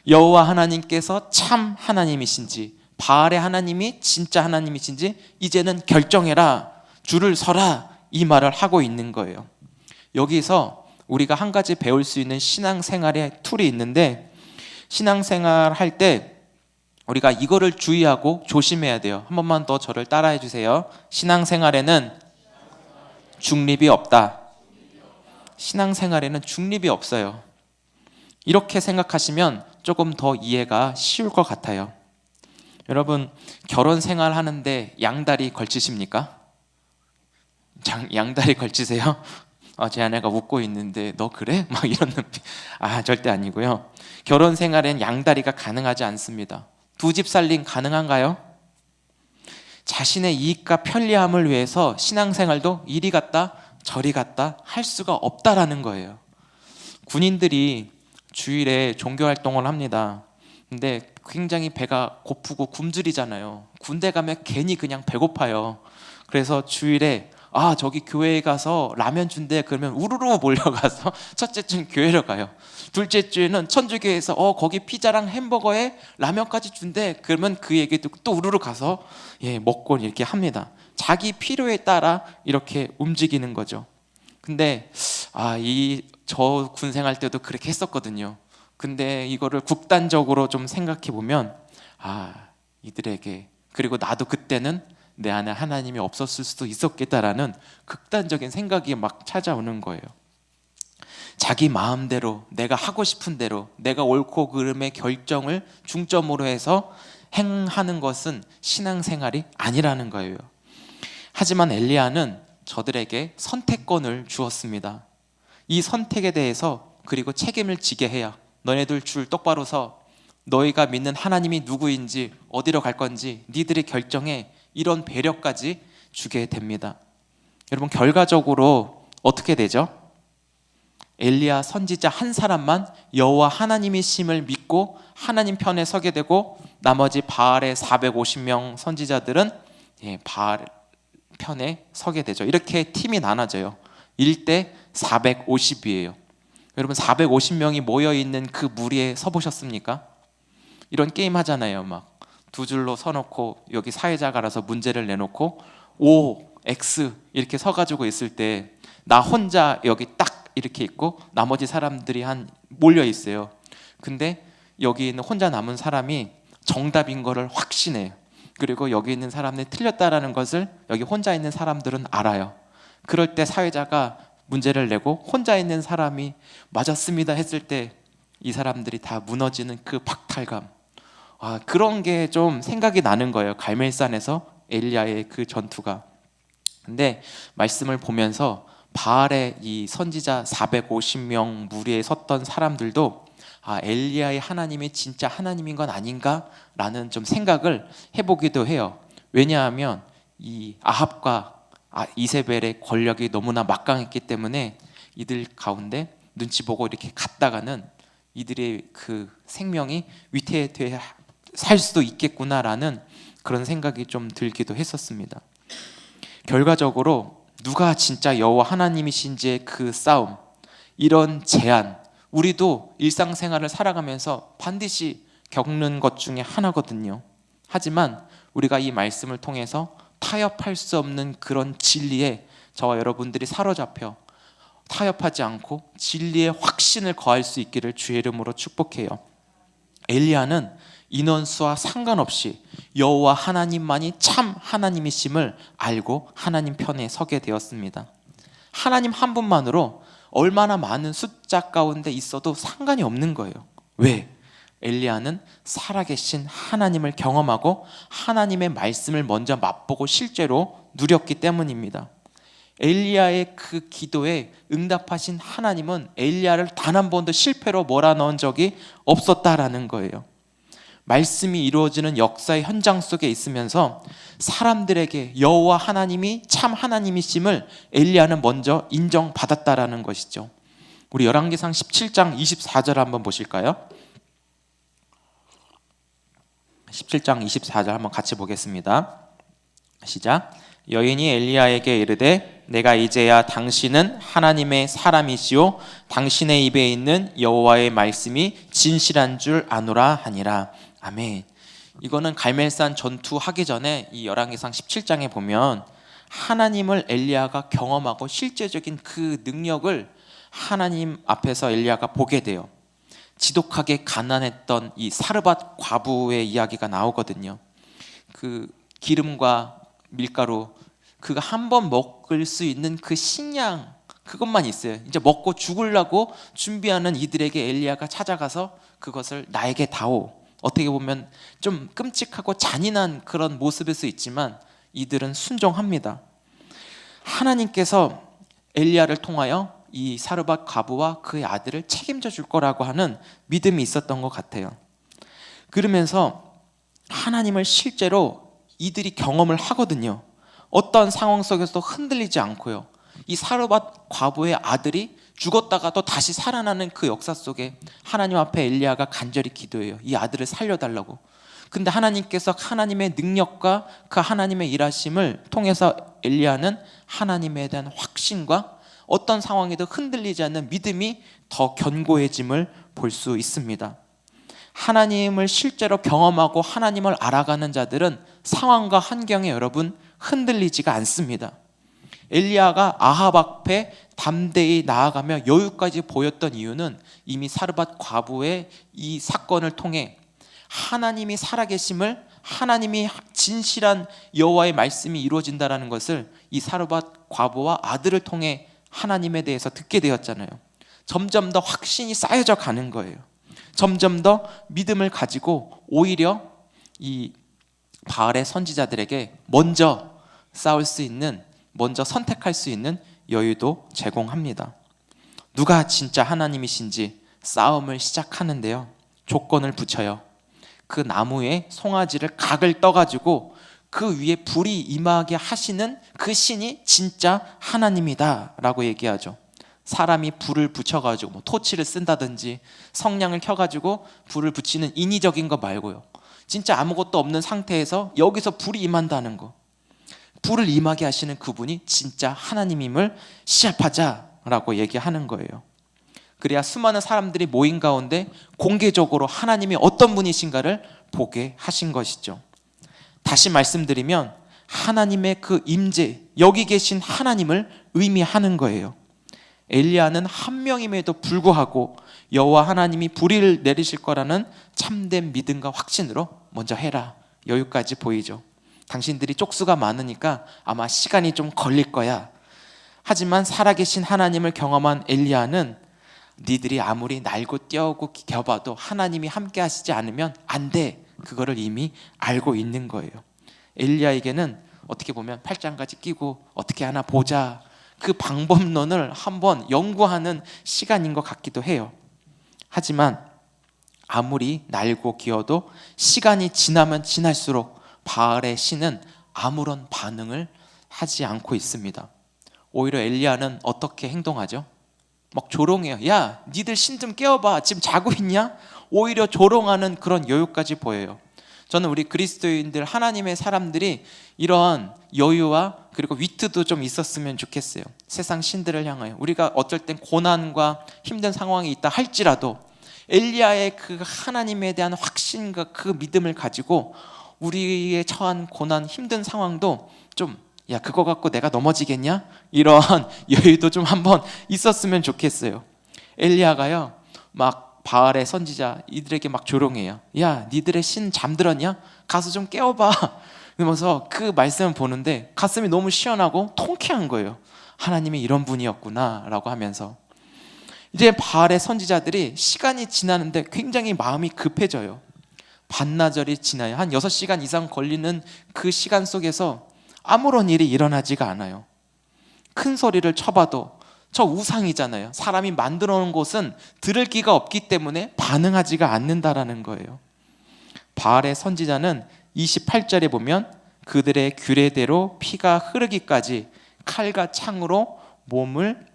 S3: 여호와 하나님께서 참 하나님이신지 바알의 하나님이 진짜 하나님이신지 이제는 결정해라, 줄을 서라 이 말을 하고 있는 거예요. 여기서 우리가 한 가지 배울 수 있는 신앙생활의 툴이 있는데 신앙생활 할 때 우리가 이거를 주의하고 조심해야 돼요. 한 번만 더 저를 따라해 주세요. 신앙생활에는 중립이 없다. 신앙생활에는 중립이 없어요. 이렇게 생각하시면 조금 더 이해가 쉬울 것 같아요. 여러분 결혼 생활 하는데 양다리 걸치십니까? 양다리 걸치세요? 제 아내가 웃고 있는데 너 그래? 막 이런 눈빛. 절대 아니고요. 결혼 생활엔 양다리가 가능하지 않습니다. 두 집 살림 가능한가요? 자신의 이익과 편리함을 위해서 신앙생활도 이리 갔다 저리 갔다 할 수가 없다라는 거예요. 군인들이 주일에 종교활동을 합니다. 근데 굉장히 배가 고프고 굶주리잖아요. 군대 가면 괜히 그냥 배고파요. 그래서 주일에 저기 교회에 가서 라면 준대 그러면 우르르 몰려가서 첫째 주는 교회로 가요. 둘째 주에는 천주교에서 거기 피자랑 햄버거에 라면까지 준대 그러면 그 얘기 듣고 또 우르르 가서 먹고 이렇게 합니다. 자기 필요에 따라 이렇게 움직이는 거죠. 근데 저 군생활 때도 그렇게 했었거든요. 근데 이거를 국단적으로 좀 생각해 보면 이들에게, 그리고 나도 그때는 내 안에 하나님이 없었을 수도 있었겠다라는 극단적인 생각이 막 찾아오는 거예요. 자기 마음대로, 내가 하고 싶은 대로, 내가 옳고 그름의 결정을 중점으로 해서 행하는 것은 신앙생활이 아니라는 거예요. 하지만 엘리야는 저들에게 선택권을 주었습니다. 이 선택에 대해서 그리고 책임을 지게 해야, 너네들 줄 똑바로 서, 너희가 믿는 하나님이 누구인지 어디로 갈 건지 니들이 결정해, 이런 배려까지 주게 됩니다. 여러분, 결과적으로 어떻게 되죠? 엘리야 선지자 한 사람만 여호와 하나님이심을 믿고 하나님 편에 서게 되고, 나머지 바알의 450명 선지자들은 바알 편에 서게 되죠. 이렇게 팀이 나눠져요. 1대 450이에요. 여러분, 450명이 모여있는 그 무리에 서보셨습니까? 이런 게임 하잖아요. 막 두 줄로 서놓고 여기 사회자가 알아서 문제를 내놓고 O, X 이렇게 서가지고 있을 때 나 혼자 여기 딱 이렇게 있고 나머지 사람들이 몰려 있어요. 근데 여기 있는 혼자 남은 사람이 정답인 거를 확신해요. 그리고 여기 있는 사람들이 틀렸다라는 것을 여기 혼자 있는 사람들은 알아요. 그럴 때 사회자가 문제를 내고 혼자 있는 사람이 맞았습니다 했을 때 이 사람들이 다 무너지는 그 박탈감, 그런 게 좀 생각이 나는 거예요. 갈멜산에서 엘리야의 그 전투가. 근데 말씀을 보면서 바알의 이 선지자 450명 무리에 섰던 사람들도 엘리야의 하나님이 진짜 하나님인 건 아닌가라는 좀 생각을 해보기도 해요. 왜냐하면 이 아합과 이세벨의 권력이 너무나 막강했기 때문에 이들 가운데 눈치 보고 이렇게 갔다가는 이들의 그 생명이 위태해야 살 수도 있겠구나라는 그런 생각이 좀 들기도 했었습니다. 결과적으로 누가 진짜 여호와 하나님이신지의 그 싸움, 이런 제안, 우리도 일상생활을 살아가면서 반드시 겪는 것 중에 하나거든요. 하지만 우리가 이 말씀을 통해서 타협할 수 없는 그런 진리에 저와 여러분들이 사로잡혀 타협하지 않고 진리의 확신을 거할 수 있기를 주의 이름으로 축복해요. 엘리야는 인원수와 상관없이 여호와 하나님만이 참 하나님이심을 알고 하나님 편에 서게 되었습니다. 하나님 한 분만으로 얼마나 많은 숫자 가운데 있어도 상관이 없는 거예요. 왜? 엘리야는 살아계신 하나님을 경험하고 하나님의 말씀을 먼저 맛보고 실제로 누렸기 때문입니다. 엘리야의 그 기도에 응답하신 하나님은 엘리야를 단 한 번도 실패로 몰아넣은 적이 없었다라는 거예요. 말씀이 이루어지는 역사의 현장 속에 있으면서 사람들에게 여호와 하나님이 참 하나님이심을 엘리야는 먼저 인정받았다라는 것이죠. 우리 열왕기상 17장 24절 한번 보실까요? 17장 24절 한번 같이 보겠습니다. 시작. 여인이 엘리야에게 이르되 내가 이제야 당신은 하나님의 사람이시오 당신의 입에 있는 여호와의 말씀이 진실한 줄 아노라 하니라. 아멘. 이거는 갈멜산 전투하기 전에 이 열왕기상 17장에 보면 하나님을 엘리야가 경험하고 실제적인 그 능력을 하나님 앞에서 엘리야가 보게 돼요. 지독하게 가난했던 이 사르밧 과부의 이야기가 나오거든요. 그 기름과 밀가루 그거 한 번 먹을 수 있는 그 식량 그것만 있어요. 이제 먹고 죽으려고 준비하는 이들에게 엘리야가 찾아가서 그것을 나에게 다오. 어떻게 보면 좀 끔찍하고 잔인한 그런 모습일 수 있지만 이들은 순종합니다. 하나님께서 엘리야를 통하여 이 사르밧 과부와 그의 아들을 책임져 줄 거라고 하는 믿음이 있었던 것 같아요. 그러면서 하나님을 실제로 이들이 경험을 하거든요. 어떤 상황 속에서도 흔들리지 않고요. 이 사르밧 과부의 아들이 죽었다가도 다시 살아나는 그 역사 속에 하나님 앞에 엘리야가 간절히 기도해요. 이 아들을 살려달라고. 근데 하나님께서 하나님의 능력과 그 하나님의 일하심을 통해서 엘리야는 하나님에 대한 확신과 어떤 상황에도 흔들리지 않는 믿음이 더 견고해짐을 볼 수 있습니다. 하나님을 실제로 경험하고 하나님을 알아가는 자들은 상황과 환경에 여러분 흔들리지가 않습니다. 엘리야가 아합 앞에 담대히 나아가며 여유까지 보였던 이유는 이미 사르밧 과부의 이 사건을 통해 하나님이 살아계심을, 하나님이 진실한 여호와의 말씀이 이루어진다는 것을 이 사르밧 과부와 아들을 통해 하나님에 대해서 듣게 되었잖아요. 점점 더 확신이 쌓여져 가는 거예요. 점점 더 믿음을 가지고 오히려 이 바알의 선지자들에게 먼저 싸울 수 있는, 먼저 선택할 수 있는 여유도 제공합니다. 누가 진짜 하나님이신지 싸움을 시작하는데요, 조건을 붙여요. 그 나무에 송아지를 각을 떠가지고 그 위에 불이 임하게 하시는 그 신이 진짜 하나님이다 라고 얘기하죠. 사람이 불을 붙여가지고 뭐 토치를 쓴다든지 성냥을 켜가지고 불을 붙이는 인위적인 거 말고요, 진짜 아무것도 없는 상태에서 여기서 불이 임한다는 거, 불을 임하게 하시는 그분이 진짜 하나님임을 시합하자라고 얘기하는 거예요. 그래야 수많은 사람들이 모인 가운데 공개적으로 하나님이 어떤 분이신가를 보게 하신 것이죠. 다시 말씀드리면 하나님의 그 임재, 여기 계신 하나님을 의미하는 거예요. 엘리야는 한 명임에도 불구하고 여호와 하나님이 불을 내리실 거라는 참된 믿음과 확신으로 먼저 해라, 여유까지 보이죠. 당신들이 쪽수가 많으니까 아마 시간이 좀 걸릴 거야. 하지만 살아계신 하나님을 경험한 엘리야는 니들이 아무리 날고 뛰어오고 겨봐도 하나님이 함께 하시지 않으면 안 돼, 그거를 이미 알고 있는 거예요. 엘리야에게는 어떻게 보면 팔짱까지 끼고 어떻게 하나 보자, 그 방법론을 한번 연구하는 시간인 것 같기도 해요. 하지만 아무리 날고 기어도 시간이 지나면 지날수록 바알의 신은 아무런 반응을 하지 않고 있습니다. 오히려 엘리야는 어떻게 행동하죠? 막 조롱해요. 야, 니들 신 좀 깨워봐, 지금 자고 있냐? 오히려 조롱하는 그런 여유까지 보여요. 저는 우리 그리스도인들, 하나님의 사람들이 이런 여유와 그리고 위트도 좀 있었으면 좋겠어요. 세상 신들을 향하여 우리가 어쩔 땐 고난과 힘든 상황이 있다 할지라도 엘리야의 그 하나님에 대한 확신과 그 믿음을 가지고 우리의 처한 고난, 힘든 상황도 좀, 야, 그거 갖고 내가 넘어지겠냐? 이런 여유도 좀 한번 있었으면 좋겠어요. 엘리야가요, 막 바알의 선지자 이들에게 막 조롱해요. 야, 니들의 신 잠들었냐? 가서 좀 깨워봐. 그러면서 그 말씀을 보는데 가슴이 너무 시원하고 통쾌한 거예요. 하나님이 이런 분이었구나 라고 하면서. 이제 바알의 선지자들이 시간이 지나는데 굉장히 마음이 급해져요. 반나절이 지나요. 한 6시간 이상 걸리는 그 시간 속에서 아무런 일이 일어나지가 않아요. 큰 소리를 쳐봐도 저 우상이잖아요. 사람이 만들어 놓은 곳은 들을 기가 없기 때문에 반응하지가 않는다라는 거예요. 바알의 선지자는 28절에 보면 그들의 규례대로 피가 흐르기까지 칼과 창으로 몸을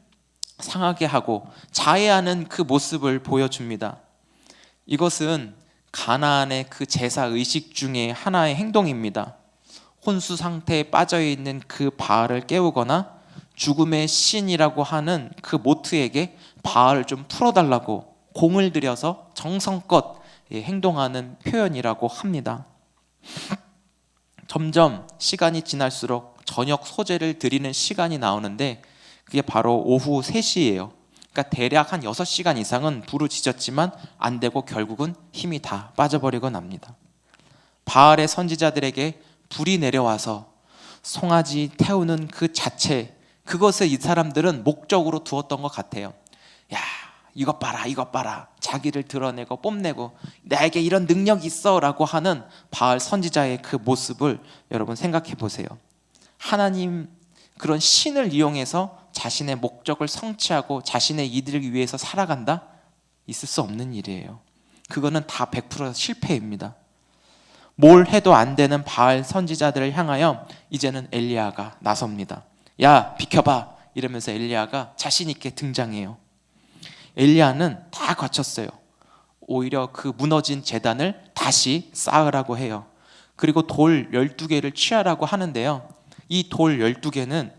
S3: 상하게 하고 자해하는 그 모습을 보여줍니다. 이것은 가나안의 그 제사 의식 중에 하나의 행동입니다. 혼수 상태에 빠져있는 그 바알을 깨우거나 죽음의 신이라고 하는 그 모트에게 바알을 좀 풀어달라고 공을 들여서 정성껏 행동하는 표현이라고 합니다. 점점 시간이 지날수록 저녁 소제를 드리는 시간이 나오는데 그게 바로 오후 3시예요. 그러니까 대략 한 6시간 이상은 부르짖었지만 안 되고 결국은 힘이 다 빠져버리고 납니다. 바알의 선지자들에게 불이 내려와서 송아지 태우는 그 자체, 그것을 이 사람들은 목적으로 두었던 것 같아요. 야, 이것 봐라, 이것 봐라. 자기를 드러내고 뽐내고 나에게 이런 능력이 있어 라고 하는 바알 선지자의 그 모습을 여러분 생각해 보세요. 하나님, 그런 신을 이용해서 자신의 목적을 성취하고 자신의 이득을 위해서 살아간다? 있을 수 없는 일이에요. 그거는 다 100% 실패입니다. 뭘 해도 안 되는 바알 선지자들을 향하여 이제는 엘리야가 나섭니다. 야, 비켜봐 이러면서 엘리야가 자신 있게 등장해요. 엘리야는 다 거쳤어요. 오히려 그 무너진 제단을 다시 쌓으라고 해요. 그리고 돌 12개를 취하라고 하는데요, 이 돌 12개는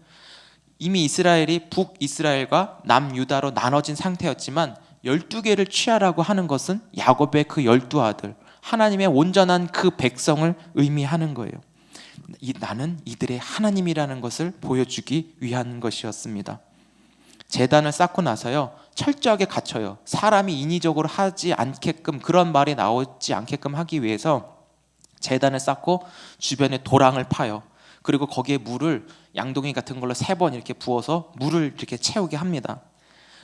S3: 이미 이스라엘이 북이스라엘과 남유다로 나눠진 상태였지만 12개를 취하라고 하는 것은 야곱의 그 12아들, 하나님의 온전한 그 백성을 의미하는 거예요. 나는 이들의 하나님이라는 것을 보여주기 위한 것이었습니다. 제단을 쌓고 나서요, 철저하게 갖춰요. 사람이 인위적으로 하지 않게끔, 그런 말이 나오지 않게끔 하기 위해서 제단을 쌓고 주변에 도랑을 파요. 그리고 거기에 물을 양동이 같은 걸로 3번 이렇게 부어서 물을 이렇게 채우게 합니다.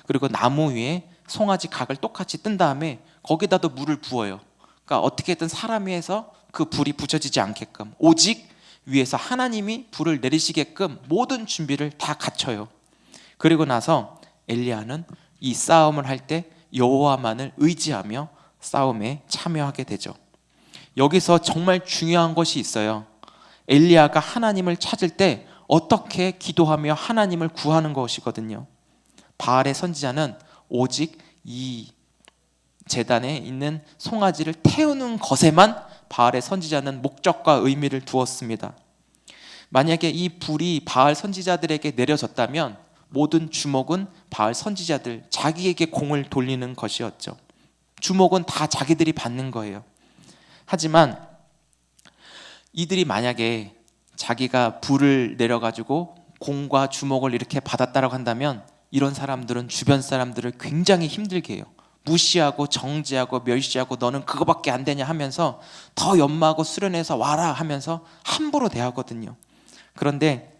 S3: 그리고 나무 위에 송아지 각을 똑같이 뜬 다음에 거기다도 물을 부어요. 그러니까 어떻게든 사람 위에서 그 불이 붙여지지 않게끔, 오직 위에서 하나님이 불을 내리시게끔 모든 준비를 다 갖춰요. 그리고 나서 엘리야는 이 싸움을 할 때 여호와만을 의지하며 싸움에 참여하게 되죠. 여기서 정말 중요한 것이 있어요. 엘리야가 하나님을 찾을 때 어떻게 기도하며 하나님을 구하는 것이거든요. 바알의 선지자는 오직 이 제단에 있는 송아지를 태우는 것에만 바알의 선지자는 목적과 의미를 두었습니다. 만약에 이 불이 바알 선지자들에게 내려졌다면 모든 주목은 바알 선지자들, 자기에게 공을 돌리는 것이었죠. 주목은 다 자기들이 받는 거예요. 하지만 이들이 만약에 자기가 불을 내려가지고 공과 주목을 이렇게 받았다고 한다면 이런 사람들은 주변 사람들을 굉장히 힘들게 해요. 무시하고 정죄하고 멸시하고 너는 그거밖에 안 되냐 하면서 더 연마하고 수련해서 와라 하면서 함부로 대하거든요. 그런데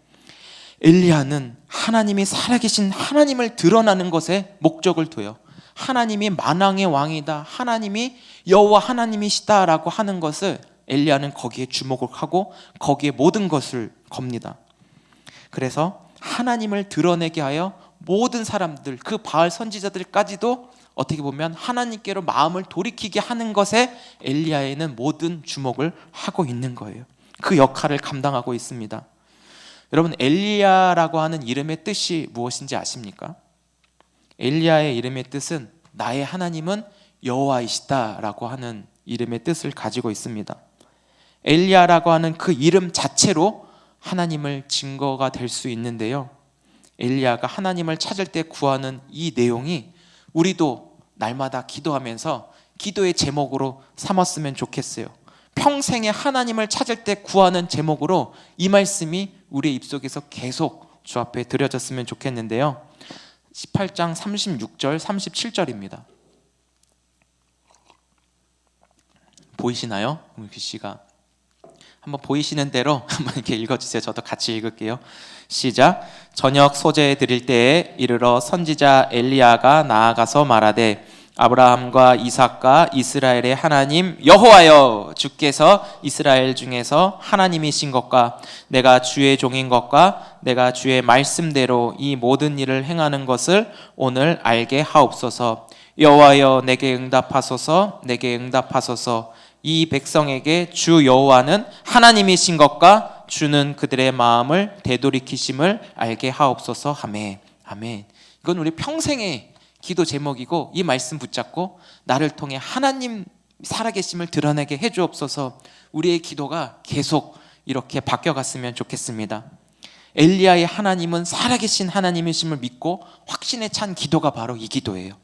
S3: 엘리야는 하나님이 살아계신 하나님을 드러나는 것에 목적을 둬요. 하나님이 만왕의 왕이다, 하나님이 여호와 하나님이시다라고 하는 것을 엘리야는 거기에 주목을 하고 거기에 모든 것을 겁니다. 그래서 하나님을 드러내게 하여 모든 사람들, 그 바알 선지자들까지도 어떻게 보면 하나님께로 마음을 돌이키게 하는 것에 엘리야에는 모든 주목을 하고 있는 거예요. 그 역할을 감당하고 있습니다. 여러분, 엘리야라고 하는 이름의 뜻이 무엇인지 아십니까? 엘리야의 이름의 뜻은 나의 하나님은 여호와이시다라고 하는 이름의 뜻을 가지고 있습니다. 엘리야라고 하는 그 이름 자체로 하나님을 증거가 될 수 있는데요, 엘리야가 하나님을 찾을 때 구하는 이 내용이 우리도 날마다 기도하면서 기도의 제목으로 삼았으면 좋겠어요. 평생에 하나님을 찾을 때 구하는 제목으로 이 말씀이 우리의 입속에서 계속 주 앞에 드려졌으면 좋겠는데요, 18장 36절 37절입니다. 보이시나요? 글씨가 한번 보이시는 대로 한번 이렇게 읽어주세요. 저도 같이 읽을게요. 시작. 저녁 소재 드릴 때에 이르러 선지자 엘리야가 나아가서 말하되 아브라함과 이삭과 이스라엘의 하나님 여호와여, 주께서 이스라엘 중에서 하나님이신 것과 내가 주의 종인 것과 내가 주의 말씀대로 이 모든 일을 행하는 것을 오늘 알게 하옵소서. 여호와여, 내게 응답하소서, 내게 응답하소서. 이 백성에게 주 여호와는 하나님이신 것과 주는 그들의 마음을 되돌이키심을 알게 하옵소서 하매. 아멘. 이건 우리 평생의 기도 제목이고, 이 말씀 붙잡고 나를 통해 하나님 살아계심을 드러내게 해주옵소서. 우리의 기도가 계속 이렇게 바뀌어갔으면 좋겠습니다. 엘리야의 하나님은 살아계신 하나님이심을 믿고 확신에 찬 기도가 바로 이 기도예요.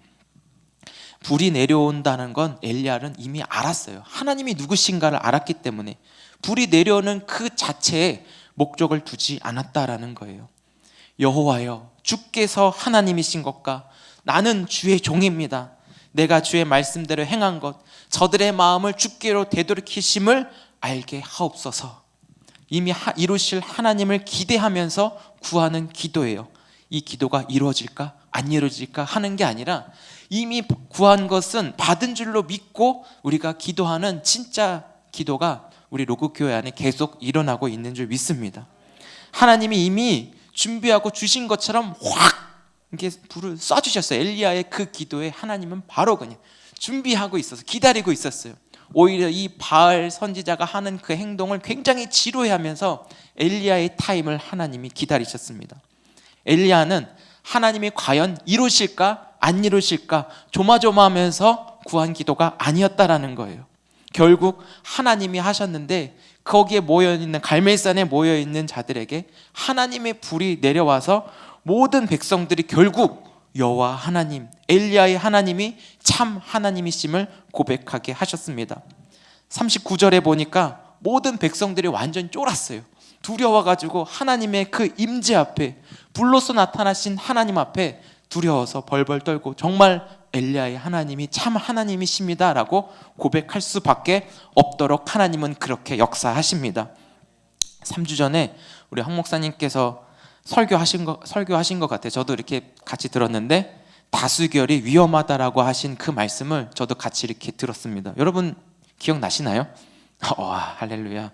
S3: 불이 내려온다는 건 엘리야는 이미 알았어요. 하나님이 누구신가를 알았기 때문에 불이 내려오는 그 자체에 목적을 두지 않았다라는 거예요. 여호와여, 주께서 하나님이신 것과 나는 주의 종입니다. 내가 주의 말씀대로 행한 것, 저들의 마음을 주께로 되돌이키심을 알게 하옵소서. 이미 이루실 하나님을 기대하면서 구하는 기도예요. 이 기도가 이루어질까 안 이루어질까 하는 게 아니라 이미 구한 것은 받은 줄로 믿고 우리가 기도하는 진짜 기도가 우리 로그교회 안에 계속 일어나고 있는 줄 믿습니다. 하나님이 이미 준비하고 주신 것처럼 확 이렇게 불을 쏴주셨어요. 엘리야의 그 기도에 하나님은 바로 그냥 준비하고 있어서 기다리고 있었어요. 오히려 이 바알 선지자가 하는 그 행동을 굉장히 지루해하면서 엘리야의 타임을 하나님이 기다리셨습니다. 엘리야는 하나님이 과연 이루실까 안 이루실까 조마조마하면서 구한 기도가 아니었다라는 거예요. 결국 하나님이 하셨는데 거기에 모여있는 갈멜산에 모여있는 자들에게 하나님의 불이 내려와서 모든 백성들이 결국 여호와 하나님, 엘리야의 하나님이 참 하나님이심을 고백하게 하셨습니다. 39절에 보니까 모든 백성들이 완전 쫄았어요. 두려워가지고 하나님의 그 임재 앞에, 불로서 나타나신 하나님 앞에 두려워서 벌벌 떨고 정말 엘리야의 하나님이 참 하나님이십니다 라고 고백할 수밖에 없도록 하나님은 그렇게 역사하십니다. 3주 전에 우리 황 목사님께서 설교하신 것 같아요. 저도 이렇게 같이 들었는데 다수결이 위험하다라고 하신 그 말씀을 저도 같이 이렇게 들었습니다. 여러분 기억나시나요? 할렐루야.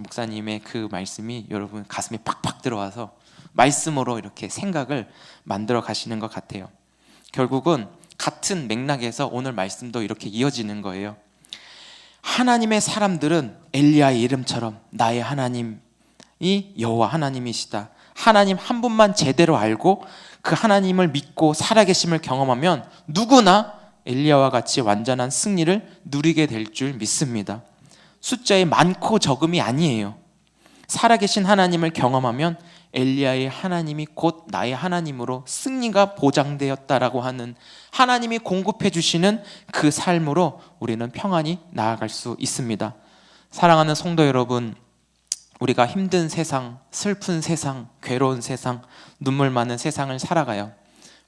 S3: 목사님의 그 말씀이 여러분 가슴에 팍팍 들어와서 말씀으로 이렇게 생각을 만들어 가시는 것 같아요. 결국은 같은 맥락에서 오늘 말씀도 이렇게 이어지는 거예요. 하나님의 사람들은 엘리야의 이름처럼 나의 하나님이 여호와 하나님이시다, 하나님 한 분만 제대로 알고 그 하나님을 믿고 살아계심을 경험하면 누구나 엘리야와 같이 완전한 승리를 누리게 될 줄 믿습니다. 숫자의 많고 적음이 아니에요. 살아계신 하나님을 경험하면 엘리야의 하나님이 곧 나의 하나님으로 승리가 보장되었다라고 하는, 하나님이 공급해 주시는 그 삶으로 우리는 평안히 나아갈 수 있습니다. 사랑하는 성도 여러분, 우리가 힘든 세상, 슬픈 세상, 괴로운 세상, 눈물 많은 세상을 살아가요.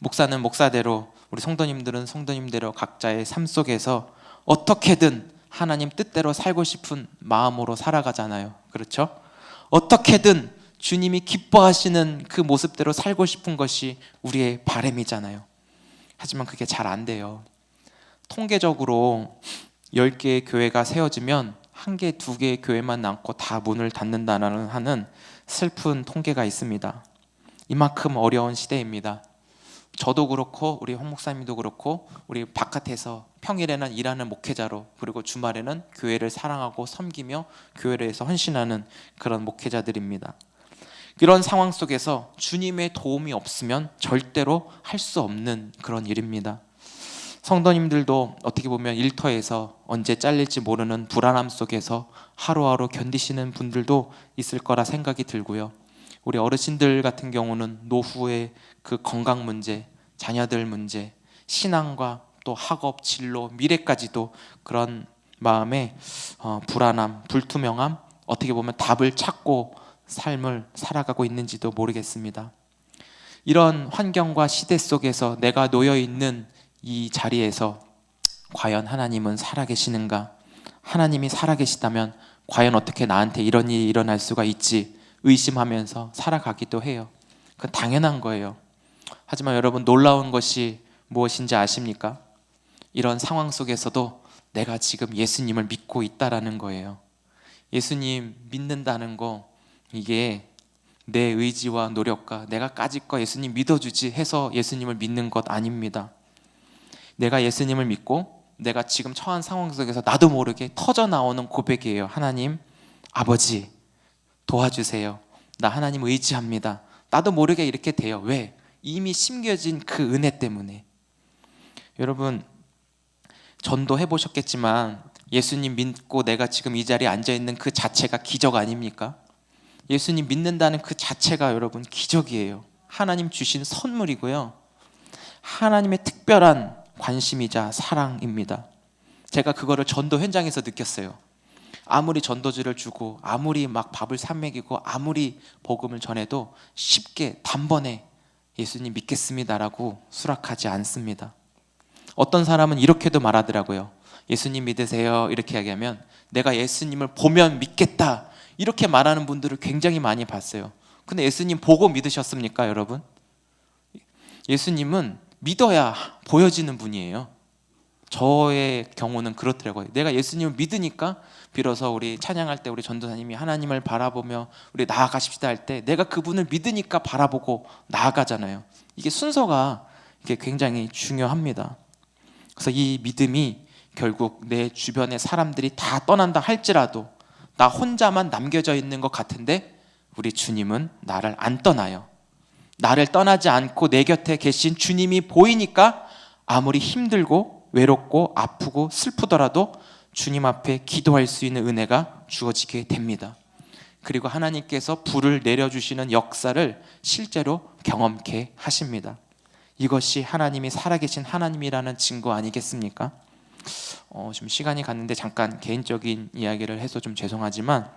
S3: 목사는 목사대로, 우리 성도님들은 성도님대로 각자의 삶 속에서 어떻게든 하나님 뜻대로 살고 싶은 마음으로 살아가잖아요. 그렇죠? 어떻게든 주님이 기뻐하시는 그 모습대로 살고 싶은 것이 우리의 바람이잖아요. 하지만 그게 잘 안 돼요. 통계적으로 10개의 교회가 세워지면 1개, 2개의 교회만 남고 다 문을 닫는다는 하는 슬픈 통계가 있습니다. 이만큼 어려운 시대입니다. 저도 그렇고 우리 황 목사님도 그렇고 우리 바깥에서 평일에는 일하는 목회자로, 그리고 주말에는 교회를 사랑하고 섬기며 교회를 위해서 헌신하는 그런 목회자들입니다. 이런 상황 속에서 주님의 도움이 없으면 절대로 할 수 없는 그런 일입니다. 성도님들도 어떻게 보면 일터에서 언제 잘릴지 모르는 불안함 속에서 하루하루 견디시는 분들도 있을 거라 생각이 들고요. 우리 어르신들 같은 경우는 노후의 그 건강 문제, 자녀들 문제, 신앙과 또 학업, 진로, 미래까지도 그런 마음에 불안함, 불투명함, 어떻게 보면 답을 찾고 삶을 살아가고 있는지도 모르겠습니다. 이런 환경과 시대 속에서 내가 놓여있는 이 자리에서 과연 하나님은 살아계시는가? 하나님이 살아계시다면 과연 어떻게 나한테 이런 일이 일어날 수가 있지? 의심하면서 살아가기도 해요. 그건 당연한 거예요. 하지만 여러분, 놀라운 것이 무엇인지 아십니까? 이런 상황 속에서도 내가 지금 예수님을 믿고 있다라는 거예요. 예수님 믿는다는 거, 이게 내 의지와 노력과 내가 까짓 거 예수님 믿어주지 해서 예수님을 믿는 것 아닙니다. 내가 예수님을 믿고 내가 지금 처한 상황 속에서 나도 모르게 터져나오는 고백이에요. 하나님, 아버지 도와주세요. 나 하나님 의지합니다. 나도 모르게 이렇게 돼요. 왜? 이미 심겨진 그 은혜 때문에. 여러분, 전도 해보셨겠지만 예수님 믿고 내가 지금 이 자리에 앉아있는 그 자체가 기적 아닙니까? 예수님 믿는다는 그 자체가 여러분 기적이에요. 하나님 주신 선물이고요, 하나님의 특별한 관심이자 사랑입니다. 제가 그거를 전도 현장에서 느꼈어요. 아무리 전도지를 주고 아무리 막 밥을 사 먹이고 아무리 복음을 전해도 쉽게 단번에 예수님 믿겠습니다라고 수락하지 않습니다. 어떤 사람은 이렇게도 말하더라고요. 예수님 믿으세요 이렇게 얘기하면 내가 예수님을 보면 믿겠다 이렇게 말하는 분들을 굉장히 많이 봤어요. 근데 예수님 보고 믿으셨습니까, 여러분? 예수님은 믿어야 보여지는 분이에요. 저의 경우는 그렇더라고요. 내가 예수님을 믿으니까 비로소 우리 찬양할 때 우리 전도사님이 하나님을 바라보며 우리 나아가십시다 할 때 내가 그분을 믿으니까 바라보고 나아가잖아요. 이게 순서가 이게 굉장히 중요합니다. 그래서 이 믿음이 결국 내 주변의 사람들이 다 떠난다 할지라도 나 혼자만 남겨져 있는 것 같은데 우리 주님은 나를 안 떠나요. 나를 떠나지 않고 내 곁에 계신 주님이 보이니까 아무리 힘들고 외롭고 아프고 슬프더라도 주님 앞에 기도할 수 있는 은혜가 주어지게 됩니다. 그리고 하나님께서 불을 내려주시는 역사를 실제로 경험케 하십니다. 이것이 하나님이 살아계신 하나님이라는 증거 아니겠습니까? 좀 시간이 갔는데 잠깐 개인적인 이야기를 해서 좀 죄송하지만,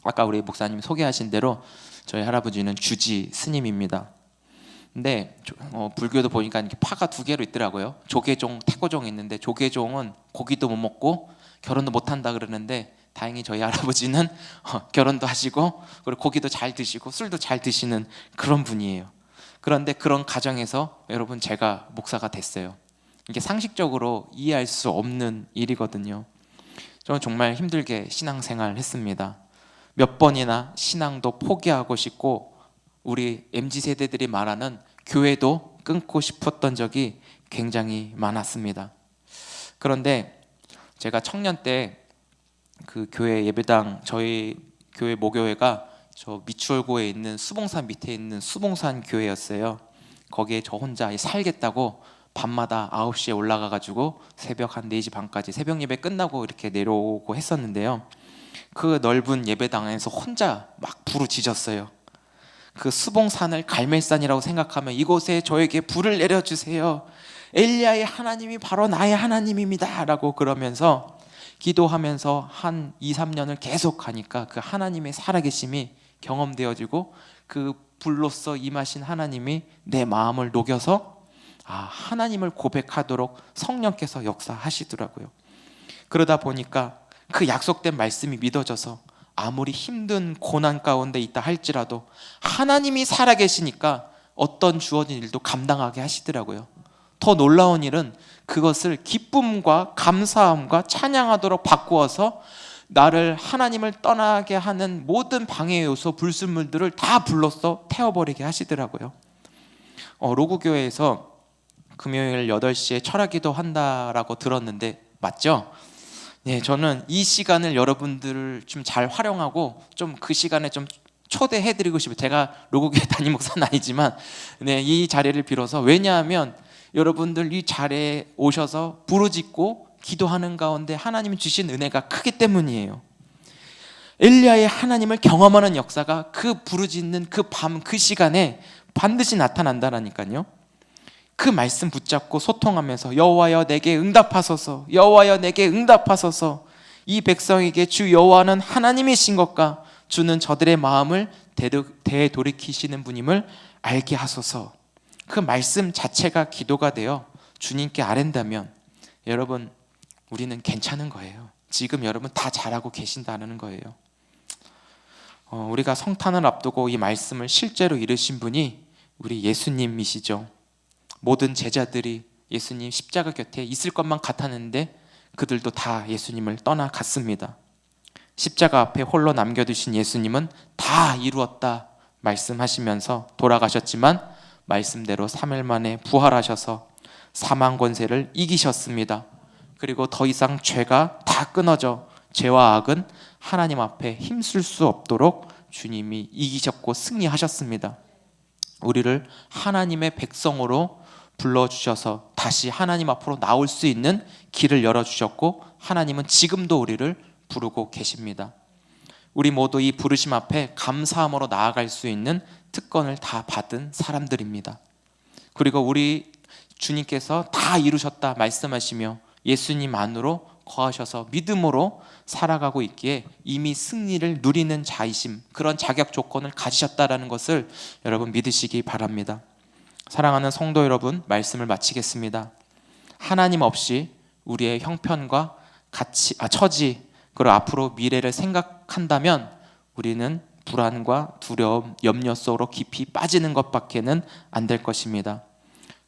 S3: 아까 우리 목사님 소개하신 대로 저희 할아버지는 주지 스님입니다. 근데 불교도 보니까 이렇게 파가 두 개로 있더라고요. 조계종, 태고종이 있는데 조계종은 고기도 못 먹고 결혼도 못 한다 그러는데, 다행히 저희 할아버지는 결혼도 하시고 그리고 고기도 잘 드시고 술도 잘 드시는 그런 분이에요. 그런데 그런 가정에서 여러분 제가 목사가 됐어요. 이게 상식적으로 이해할 수 없는 일이거든요. 저는 정말 힘들게 신앙생활을 했습니다. 몇 번이나 신앙도 포기하고 싶고 우리 MZ세대들이 말하는 교회도 끊고 싶었던 적이 굉장히 많았습니다. 그런데 제가 청년 때 그 교회 예배당, 저희 교회 모교회가 저 미추홀고에 있는 수봉산 밑에 있는 수봉산 교회였어요. 거기에 저 혼자 살겠다고 밤마다 9시에 올라가가지고 새벽 한 4시 반까지 새벽 예배 끝나고 이렇게 내려오고 했었는데요. 그 넓은 예배당에서 혼자 막 부르짖었어요. 그 수봉산을 갈멜산이라고 생각하면 이곳에 저에게 불을 내려주세요. 엘리야의 하나님이 바로 나의 하나님입니다 라고 그러면서 기도하면서 한 2, 3년을 계속 가니까 그 하나님의 살아계심이 경험되어지고 그 불로써 임하신 하나님이 내 마음을 녹여서 하나님을 고백하도록 성령께서 역사하시더라고요. 그러다 보니까 그 약속된 말씀이 믿어져서 아무리 힘든 고난 가운데 있다 할지라도 하나님이 살아계시니까 어떤 주어진 일도 감당하게 하시더라고요. 더 놀라운 일은 그것을 기쁨과 감사함과 찬양하도록 바꾸어서 나를 하나님을 떠나게 하는 모든 방해 요소, 불순물들을 다 불러서 태워버리게 하시더라고요. 로구교회에서 금요일 8시에 철학기도 한다라고 들었는데 맞죠? 네, 저는 이 시간을 여러분들을 좀 잘 활용하고 좀 그 시간에 좀 초대해드리고 싶어요. 제가 로구교회 담임 목사는 아니지만 이 자리를 빌어서, 왜냐하면 여러분들 이 자리에 오셔서 부르짖고 기도하는 가운데 하나님이 주신 은혜가 크기 때문이에요. 엘리야의 하나님을 경험하는 역사가 그 부르짖는 그 밤, 그 시간에 반드시 나타난다라니까요. 그 말씀 붙잡고 소통하면서 여호와여 내게 응답하소서, 여호와여 내게 응답하소서, 이 백성에게 주 여호와는 하나님이신 것과 주는 저들의 마음을 되돌이키시는 분임을 알게 하소서. 그 말씀 자체가 기도가 되어 주님께 아랜다면 여러분 우리는 괜찮은 거예요. 지금 여러분 다 잘하고 계신다는 거예요. 우리가 성탄을 앞두고 이 말씀을 실제로 이루신 분이 우리 예수님이시죠. 모든 제자들이 예수님 십자가 곁에 있을 것만 같았는데 그들도 다 예수님을 떠나갔습니다. 십자가 앞에 홀로 남겨두신 예수님은 다 이루었다 말씀하시면서 돌아가셨지만 말씀대로 3일 만에 부활하셔서 사망 권세를 이기셨습니다. 그리고 더 이상 죄가 다 끊어져 죄와 악은 하나님 앞에 힘쓸 수 없도록 주님이 이기셨고 승리하셨습니다. 우리를 하나님의 백성으로 불러주셔서 다시 하나님 앞으로 나올 수 있는 길을 열어주셨고, 하나님은 지금도 우리를 부르고 계십니다. 우리 모두 이 부르심 앞에 감사함으로 나아갈 수 있는 특권을 다 받은 사람들입니다. 그리고 우리 주님께서 다 이루셨다 말씀하시며 예수님 안으로 거하셔서 믿음으로 살아가고 있기에 이미 승리를 누리는 자이심, 그런 자격 조건을 가지셨다라는 것을 여러분 믿으시기 바랍니다. 사랑하는 성도 여러분, 말씀을 마치겠습니다. 하나님 없이 우리의 형편과 처지, 그리고 앞으로 미래를 생각한다면 우리는 불안과 두려움, 염려 속으로 깊이 빠지는 것밖에는 안 될 것입니다.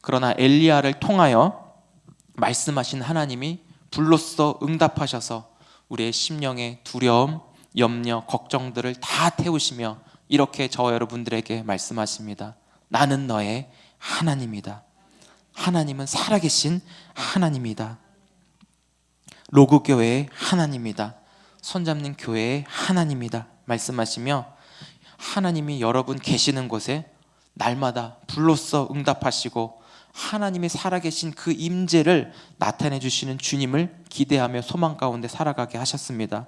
S3: 그러나 엘리야를 통하여 말씀하신 하나님이 불로써 응답하셔서 우리의 심령의 두려움, 염려, 걱정들을 다 태우시며 이렇게 저 여러분들에게 말씀하십니다. 나는 너의 하나님이다. 하나님은 살아계신 하나님이다. 로그교회의 하나님이다. 손잡는 교회의 하나님이다 말씀하시며, 하나님이 여러분 계시는 곳에 날마다 불로써 응답하시고 하나님이 살아계신 그 임재를 나타내 주시는 주님을 기대하며 소망 가운데 살아가게 하셨습니다.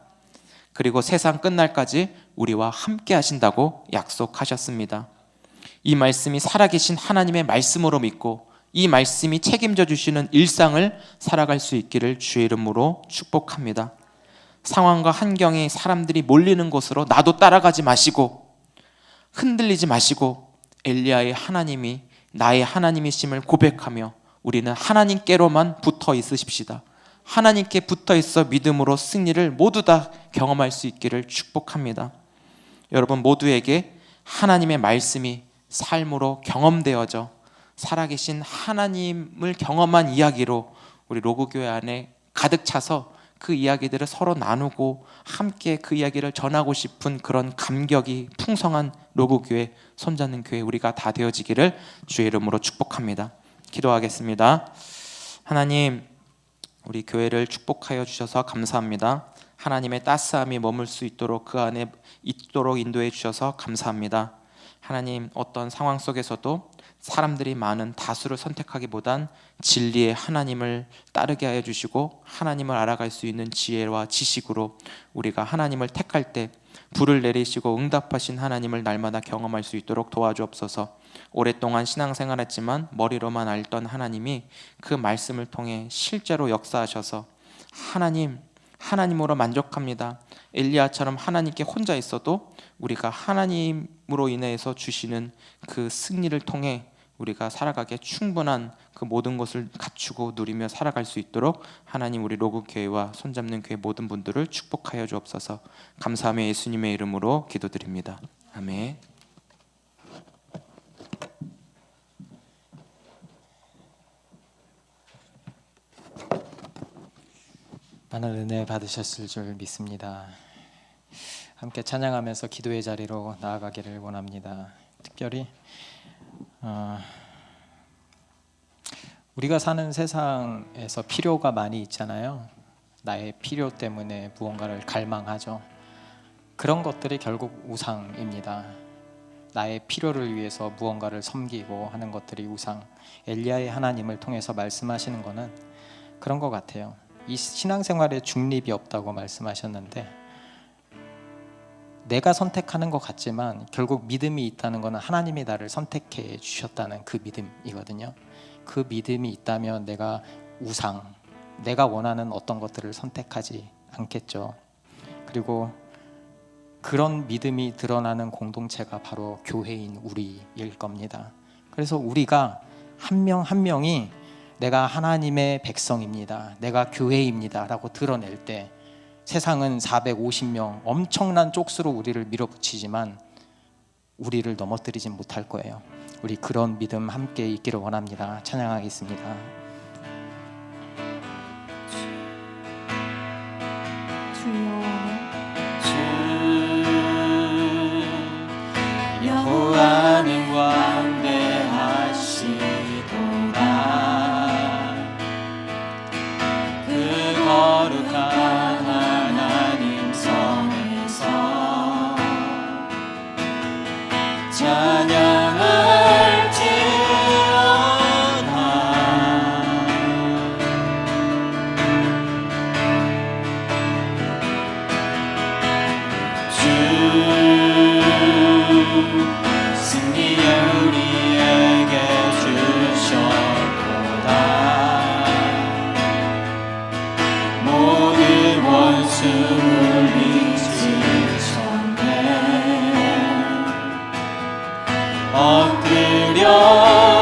S3: 그리고 세상 끝날까지 우리와 함께 하신다고 약속하셨습니다. 이 말씀이 살아계신 하나님의 말씀으로 믿고 이 말씀이 책임져 주시는 일상을 살아갈 수 있기를 주의 이름으로 축복합니다. 상황과 환경이 사람들이 몰리는 곳으로 나도 따라가지 마시고 흔들리지 마시고 엘리야의 하나님이 나의 하나님이심을 고백하며 우리는 하나님께로만 붙어 있으십시다. 하나님께 붙어 있어 믿음으로 승리를 모두 다 경험할 수 있기를 축복합니다. 여러분 모두에게 하나님의 말씀이 삶으로 경험되어져 살아계신 하나님을 경험한 이야기로 우리 로고교회 안에 가득 차서 그 이야기들을 서로 나누고 함께 그 이야기를 전하고 싶은 그런 감격이 풍성한 로고교회, 손잡는 교회 우리가 다 되어지기를 주의 이름으로 축복합니다. 기도하겠습니다. 하나님, 우리 교회를 축복하여 주셔서 감사합니다. 하나님의 따스함이 머물 수 있도록 그 안에 있도록 인도해 주셔서 감사합니다. 하나님, 어떤 상황 속에서도 사람들이 많은 다수를 선택하기보단 진리의 하나님을 따르게 하여 주시고 하나님을 알아갈 수 있는 지혜와 지식으로 우리가 하나님을 택할 때 불을 내리시고 응답하신 하나님을 날마다 경험할 수 있도록 도와주옵소서. 오랫동안 신앙생활했지만 머리로만 알던 하나님이 그 말씀을 통해 실제로 역사하셔서 하나님으로 만족합니다. 엘리야처럼 하나님께 혼자 있어도 우리가 하나님으로 인해서 주시는 그 승리를 통해 우리가 살아가기에 충분한 그 모든 것을 갖추고 누리며 살아갈 수 있도록 하나님 우리 로그교회와 손잡는 교회 모든 분들을 축복하여 주옵소서. 감사하며 예수님의 이름으로 기도드립니다. 아멘.
S2: 많은 은혜 받으셨을 줄 믿습니다. 함께 찬양하면서 기도의 자리로 나아가기를 원합니다. 특별히 우리가 사는 세상에서 필요가 많이 있잖아요. 나의 필요 때문에 무언가를 갈망하죠. 그런 것들이 결국 우상입니다. 나의 필요를 위해서 무언가를 섬기고 하는 것들이 우상. 엘리야의 하나님을 통해서 말씀하시는 것은 그런 것 같아요. 이 신앙생활에 중립이 없다고 말씀하셨는데 내가 선택하는 것 같지만 결국 믿음이 있다는 것은 하나님이 나를 선택해 주셨다는 그 믿음이거든요. 그 믿음이 있다면 내가 내가 원하는 어떤 것들을 선택하지 않겠죠. 그리고 그런 믿음이 드러나는 공동체가 바로 교회인 우리일 겁니다. 그래서 우리가 한 명 한 명이 내가 하나님의 백성입니다, 내가 교회입니다 라고 드러낼 때 세상은 450명 엄청난 쪽수로 우리를 밀어붙이지만 우리를 넘어뜨리진 못할 거예요. 우리 그런 믿음 함께 있기를 원합니다. 찬양하겠습니다.
S1: 주여
S2: 여호와는 광대하시도다. 그 거룩한 하나님 성에서 승리를 우리에게 주셨도다. 모든 원수 물리치셨네. 엎드려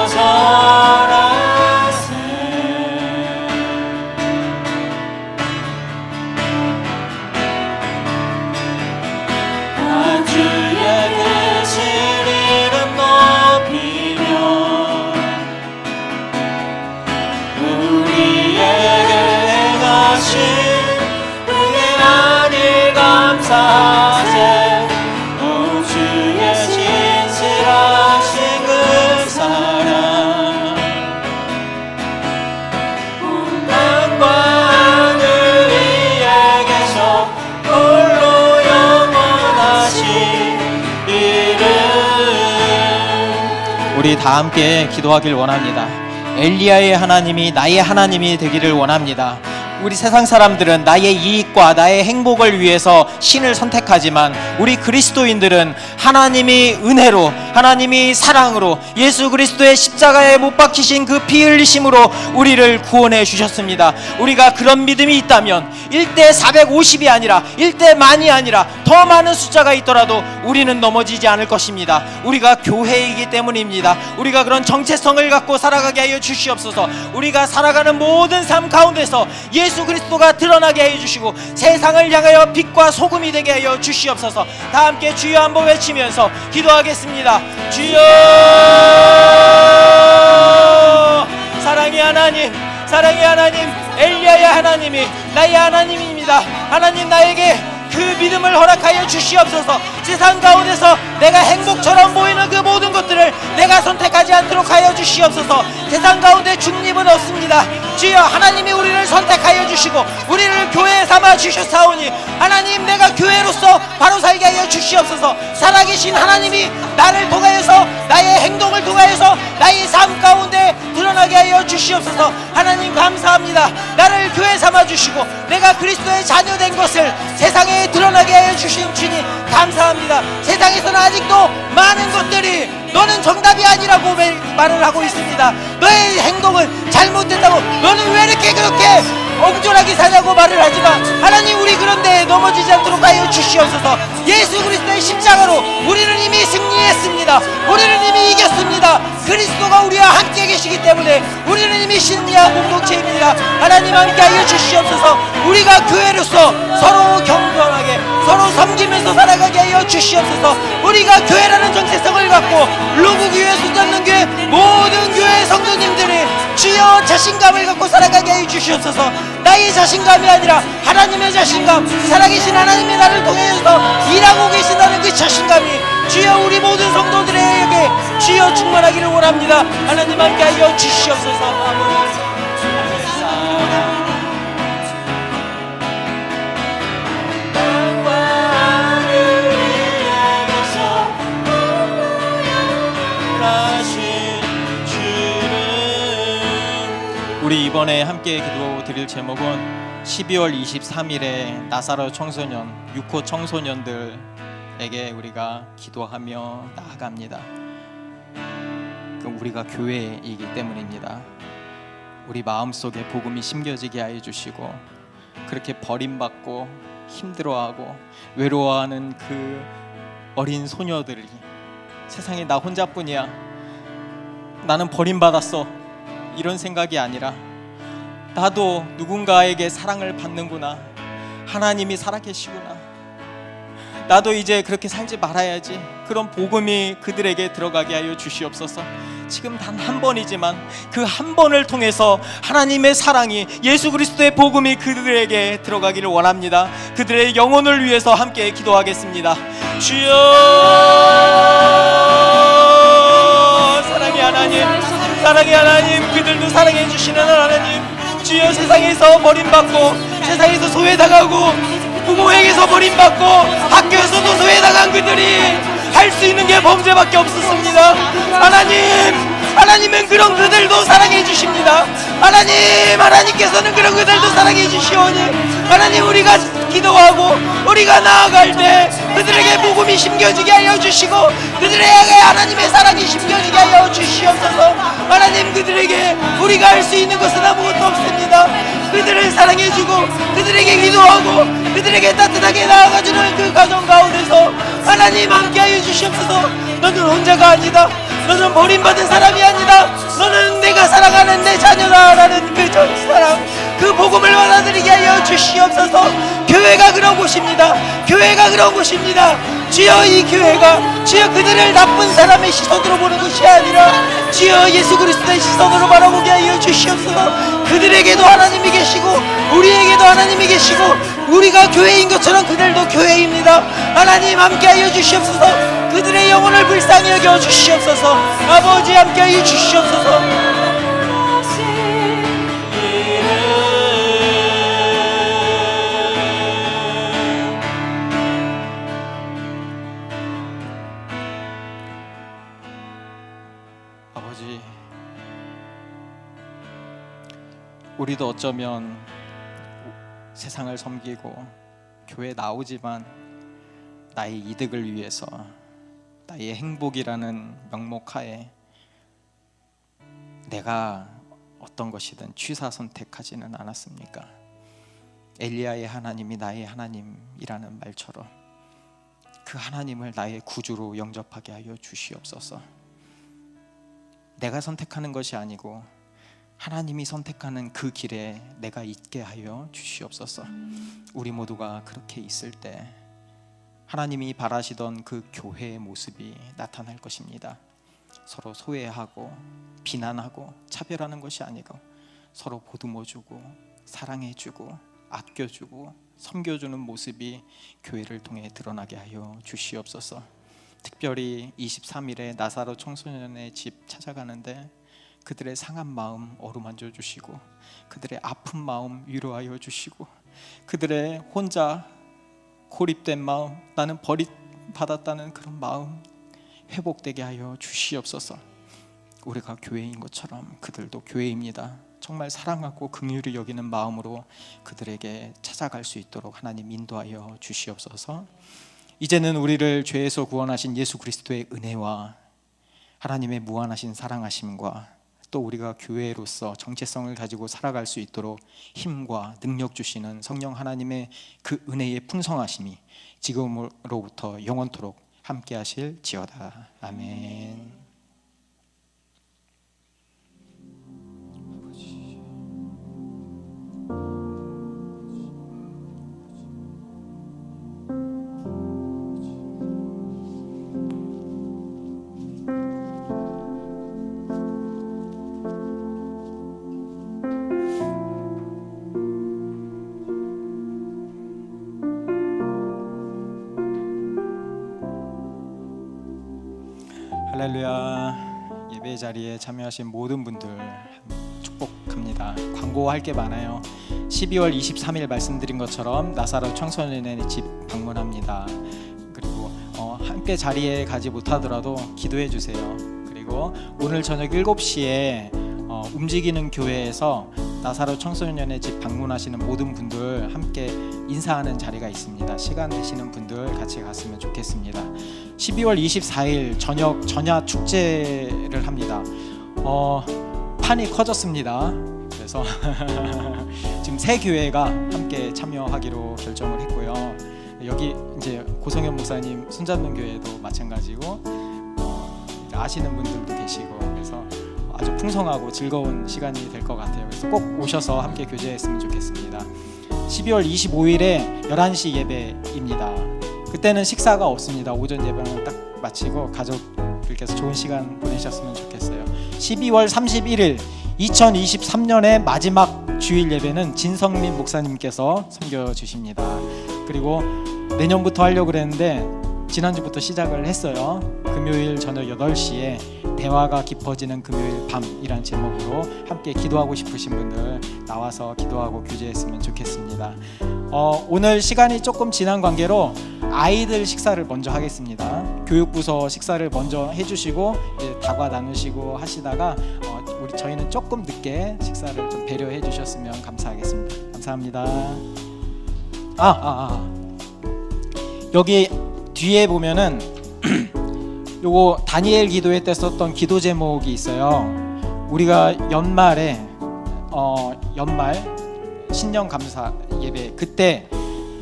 S2: 절하세. 다 주의 되신 이름 높이며 우리에게 행하신 은혜한 일 감사하세. 오 주의 진실하신 그 사랑 온 땅과 하늘 위에 계셔 홀로 영원하신 이름. 우리 다 함께 기도하길 원합니다. 엘리야의 하나님이 나의 하나님이 되기를 원합니다. 우리 세상 사람들은 나의 이익과 나의 행복을 위해서 신을 선택하지만 우리 그리스도인들은 하나님이 은혜로, 하나님이 사랑으로, 예수 그리스도의 십자가에 못 박히신 그 피 흘리심으로 우리를 구원해 주셨습니다. 우리가 그런 믿음이 있다면 1대 450이 아니라 1대 만이 아니라 더 많은 숫자가 있더라도 우리는 넘어지지 않을 것입니다. 우리가 교회이기 때문입니다. 우리가 그런 정체성을 갖고 살아가게 하여 주시옵소서. 우리가 살아가는 모든 삶 가운데서 예수 그리스도가 드러나게 하여 주시고 세상을 향하여 빛과 소금이 되게 하여 주시옵소서. 다 함께 주여 한번 외치면서 기도하겠습니다. 주여, 사랑의 하나님, 사랑의 하나님, 엘리야의 하나님이 나의 하나님입니다. 하나님, 나에게 그 믿음을 허락하여 주시옵소서. 세상 가운데서 내가 행복처럼 보이는 그 모든 것들을 내가 선택하지 않도록 하여 주시옵소서. 세상 가운데 중립은 없습니다. 주여, 하나님이 우리를 선택하여 주시고 우리를 교회 삼아 주셨사오니 하나님, 내가 교회로서 바로 살게 하여 주시옵소서. 살아계신 하나님이 나를 통하여서, 나의 행동을 통하여서 나의 삶 가운데 드러나게 하여 주시옵소서. 하나님, 감사합니다. 나를 교회 삼아 주시고 내가 그리스도의 자녀된 것을 세상에 드러나게 하여 주신 주님 감사합니다. 세상에서는 아직도 많은 것들이 너는 정답이 아니라고 말을 하고 있습니다. 너의 행동은 잘못됐다고, 너는 왜 이렇게 그렇게 엉졸하게 사냐고 말을 하지만 하나님, 우리 그런데 넘어지지 않도록 하여 주시옵소서. 예수 그리스도의 십자가로 우리는 이미 승리했습니다. 우리는 이미 이겼습니다. 그리스도가 우리와 함께 계시기 때문에 우리는 이미 승리한 공동체입니다. 하나님, 함께 하여 주시옵소서. 우리가 교회로서 서로 경건하게 서로 섬기면서 살아가게 하여 주시옵소서. 우리가 교회라는 정체성을 갖고 로그교회, 손잡는교회 모든 교회 성도님들이 주여 자신감을 갖고 살아가게 하여 주시옵소서. 나의 자신감이 아니라 하나님의 자신감, 살아계신 하나님이 나를 통해서 일하고 계신다는 그 자신감이 주여 우리 모든 성도들에게 주여 충만하기를 원합니다. 하나님, 함께 하여 주시옵소서. 우리 이번에 함께 기도 드릴 제목은 12월 23일에 나사로 청소년, 6호 청소년들에게 우리가 기도하며 나아갑니다. 우리가 교회이기 때문입니다. 우리 마음속에 복음이 심겨지게 하여 주시고 그렇게 버림받고 힘들어하고 외로워하는 그 어린 소녀들이 세상에 나 혼자뿐이야, 나는 버림받았어, 이런 생각이 아니라 나도 누군가에게 사랑을 받는구나, 하나님이 살아계시구나, 나도 이제 그렇게 살지 말아야지, 그런 복음이 그들에게 들어가게 하여 주시옵소서. 지금 단 한 번이지만 그 한 번을 통해서 하나님의 사랑이, 예수 그리스도의 복음이 그들에게 들어가기를 원합니다. 그들의 영혼을 위해서 함께 기도하겠습니다. 주여, 사랑의 하나님, 사랑의 하나님, 그들도 사랑해 주시는 하나님, 주여, 세상에서 버림받고 세상에서 소외당하고 부모에게서 버림받고 학교에서도 소외당한 그들이 할 수 있는 게 범죄밖에 없었습니다. 하나님은 그런 그들도 사랑해 주십니다. 하나님께서는 그런 그들도 사랑해 주시오니 하나님, 우리가 기도하고 우리가 나아갈 때 그들에게 복음이 심겨지게 하여 주시고 그들에게 하나님의 사랑이 심겨지게 하여 주시옵소서. 하나님, 그들에게 우리가 할 수 있는 것은 아무것도 없습니다. 그들을 사랑해주고 그들에게 기도하고 그들에게 따뜻하게 나아가주는 그 가정 가운데서 하나님, 함께하여 주시옵소서. 너는 혼자가 아니다. 너는 버림받은 사람이 아니다. 너는 내가 사랑하는 내 자녀다라는 그 사랑, 그 복음을 받아들이게 하여 주시옵소서. 교회가 그런 곳입니다. 교회가 그런 곳입니다. 주여, 이 교회가 주여 그들을 나쁜 사람의 시선으로 보는 것이 아니라 주여 예수 그리스도의 시선으로 바라보게 하여 주시옵소서. 그들에게도 하나님이 계시고 우리에게도 하나님이 계시고 우리가 교회인 것처럼 그들도 교회입니다. 하나님, 함께하여 주시옵소서. 그들의 영혼을 불쌍히 여겨 주시옵소서. 아버지, 함께하여 주시옵소서. 우리도 어쩌면 세상을 섬기고 교회 나오지만 나의 이득을 위해서, 나의 행복이라는 명목하에 내가 어떤 것이든 취사 선택하지는 않았습니까? 엘리야의 하나님이 나의 하나님이라는 말처럼 그 하나님을 나의 구주로 영접하게 하여 주시옵소서. 내가 선택하는 것이 아니고 하나님이 선택하는 그 길에 내가 있게 하여 주시옵소서. 우리 모두가 그렇게 있을 때 하나님이 바라시던 그 교회의 모습이 나타날 것입니다. 서로 소외하고 비난하고 차별하는 것이 아니고 서로 보듬어주고 사랑해주고 아껴주고 섬겨주는 모습이 교회를 통해 드러나게 하여 주시옵소서. 특별히 23일에 나사로 청소년의 집 찾아가는데 그들의 상한 마음 어루만져 주시고 그들의 아픈 마음 위로하여 주시고 그들의 혼자 고립된 마음, 나는 버림받았다는 그런 마음 회복되게 하여 주시옵소서. 우리가 교회인 것처럼 그들도 교회입니다. 정말 사랑하고 긍휼히 여기는 마음으로 그들에게 찾아갈 수 있도록 하나님 인도하여 주시옵소서. 이제는 우리를 죄에서 구원하신 예수 그리스도의 은혜와 하나님의 무한하신 사랑하심과 또 우리가 교회로서 정체성을 가지고 살아갈 수 있도록 힘과 능력 주시는 성령 하나님의 그 은혜의 풍성하심이 지금으로부터 영원토록 함께 하실지어다. 아멘. 할렐루야. 예배 자리에 참여하신 모든 분들 축복합니다. 광고할 게 많아요. 12월 23일 말씀드린 것처럼 나사로 청소년의 집 방문합니다. 그리고 함께 자리에 가지 못하더라도 기도해 주세요. 그리고 오늘 저녁 7시에 움직이는 교회에서 나사로 청소년의 집 방문하시는 모든 분들 함께 인사하는 자리가 있습니다. 시간 되시는 분들 같이 갔으면 좋겠습니다. 12월 24일 저녁 전야 축제를 합니다. 판이 커졌습니다. 그래서 지금 세 교회가 함께 참여하기로 결정을 했고요. 여기 이제 고성현 목사님 손잡는 교회도 마찬가지고 아시는 분들도 계시고 그래서 아주 풍성하고 즐거운 시간이 될 것 같아요. 그래서 꼭 오셔서 함께 교제했으면 좋겠습니다. 12월 25일에 11시 예배입니다. 그때는 식사가 없습니다. 오전 예배는 딱 마치고 가족들께서 좋은 시간 보내셨으면 좋겠어요. 12월 31일 2023년의 마지막 주일 예배는 진성민 목사님께서 섬겨주십니다. 그리고 내년부터 하려고 그랬는데 지난주부터 시작을 했어요. 금요일 저녁 8시에 대화가 깊어지는 금요일 밤이란 제목으로 함께 기도하고 싶으신 분들 나와서 기도하고 교제했으면 좋겠습니다. 오늘 시간이 조금 지난 관계로 아이들 식사를 먼저 하겠습니다. 교육부서 식사를 먼저 해주시고 다과 나누시고 하시다가 저희는 조금 늦게 식사를 좀 배려해 주셨으면 감사하겠습니다. 감사합니다. 여기 뒤에 보면은 요거 다니엘 기도회 때 썼던 기도 제목이 있어요. 우리가 연말에 연말 신년 감사 예배 그때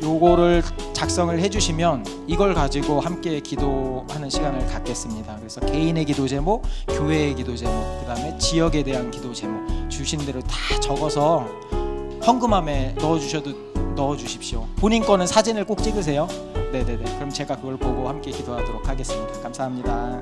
S2: 요거를 작성을 해주시면 이걸 가지고 함께 기도하는 시간을 갖겠습니다. 그래서 개인의 기도 제목, 교회의 기도 제목, 그다음에 지역에 대한 기도 제목 주신 대로 다 적어서 헌금함에 넣어주십시오. 본인 거는 사진을 꼭 찍으세요. 네네네. 그럼 제가 그걸 보고 함께 기도하도록 하겠습니다. 감사합니다.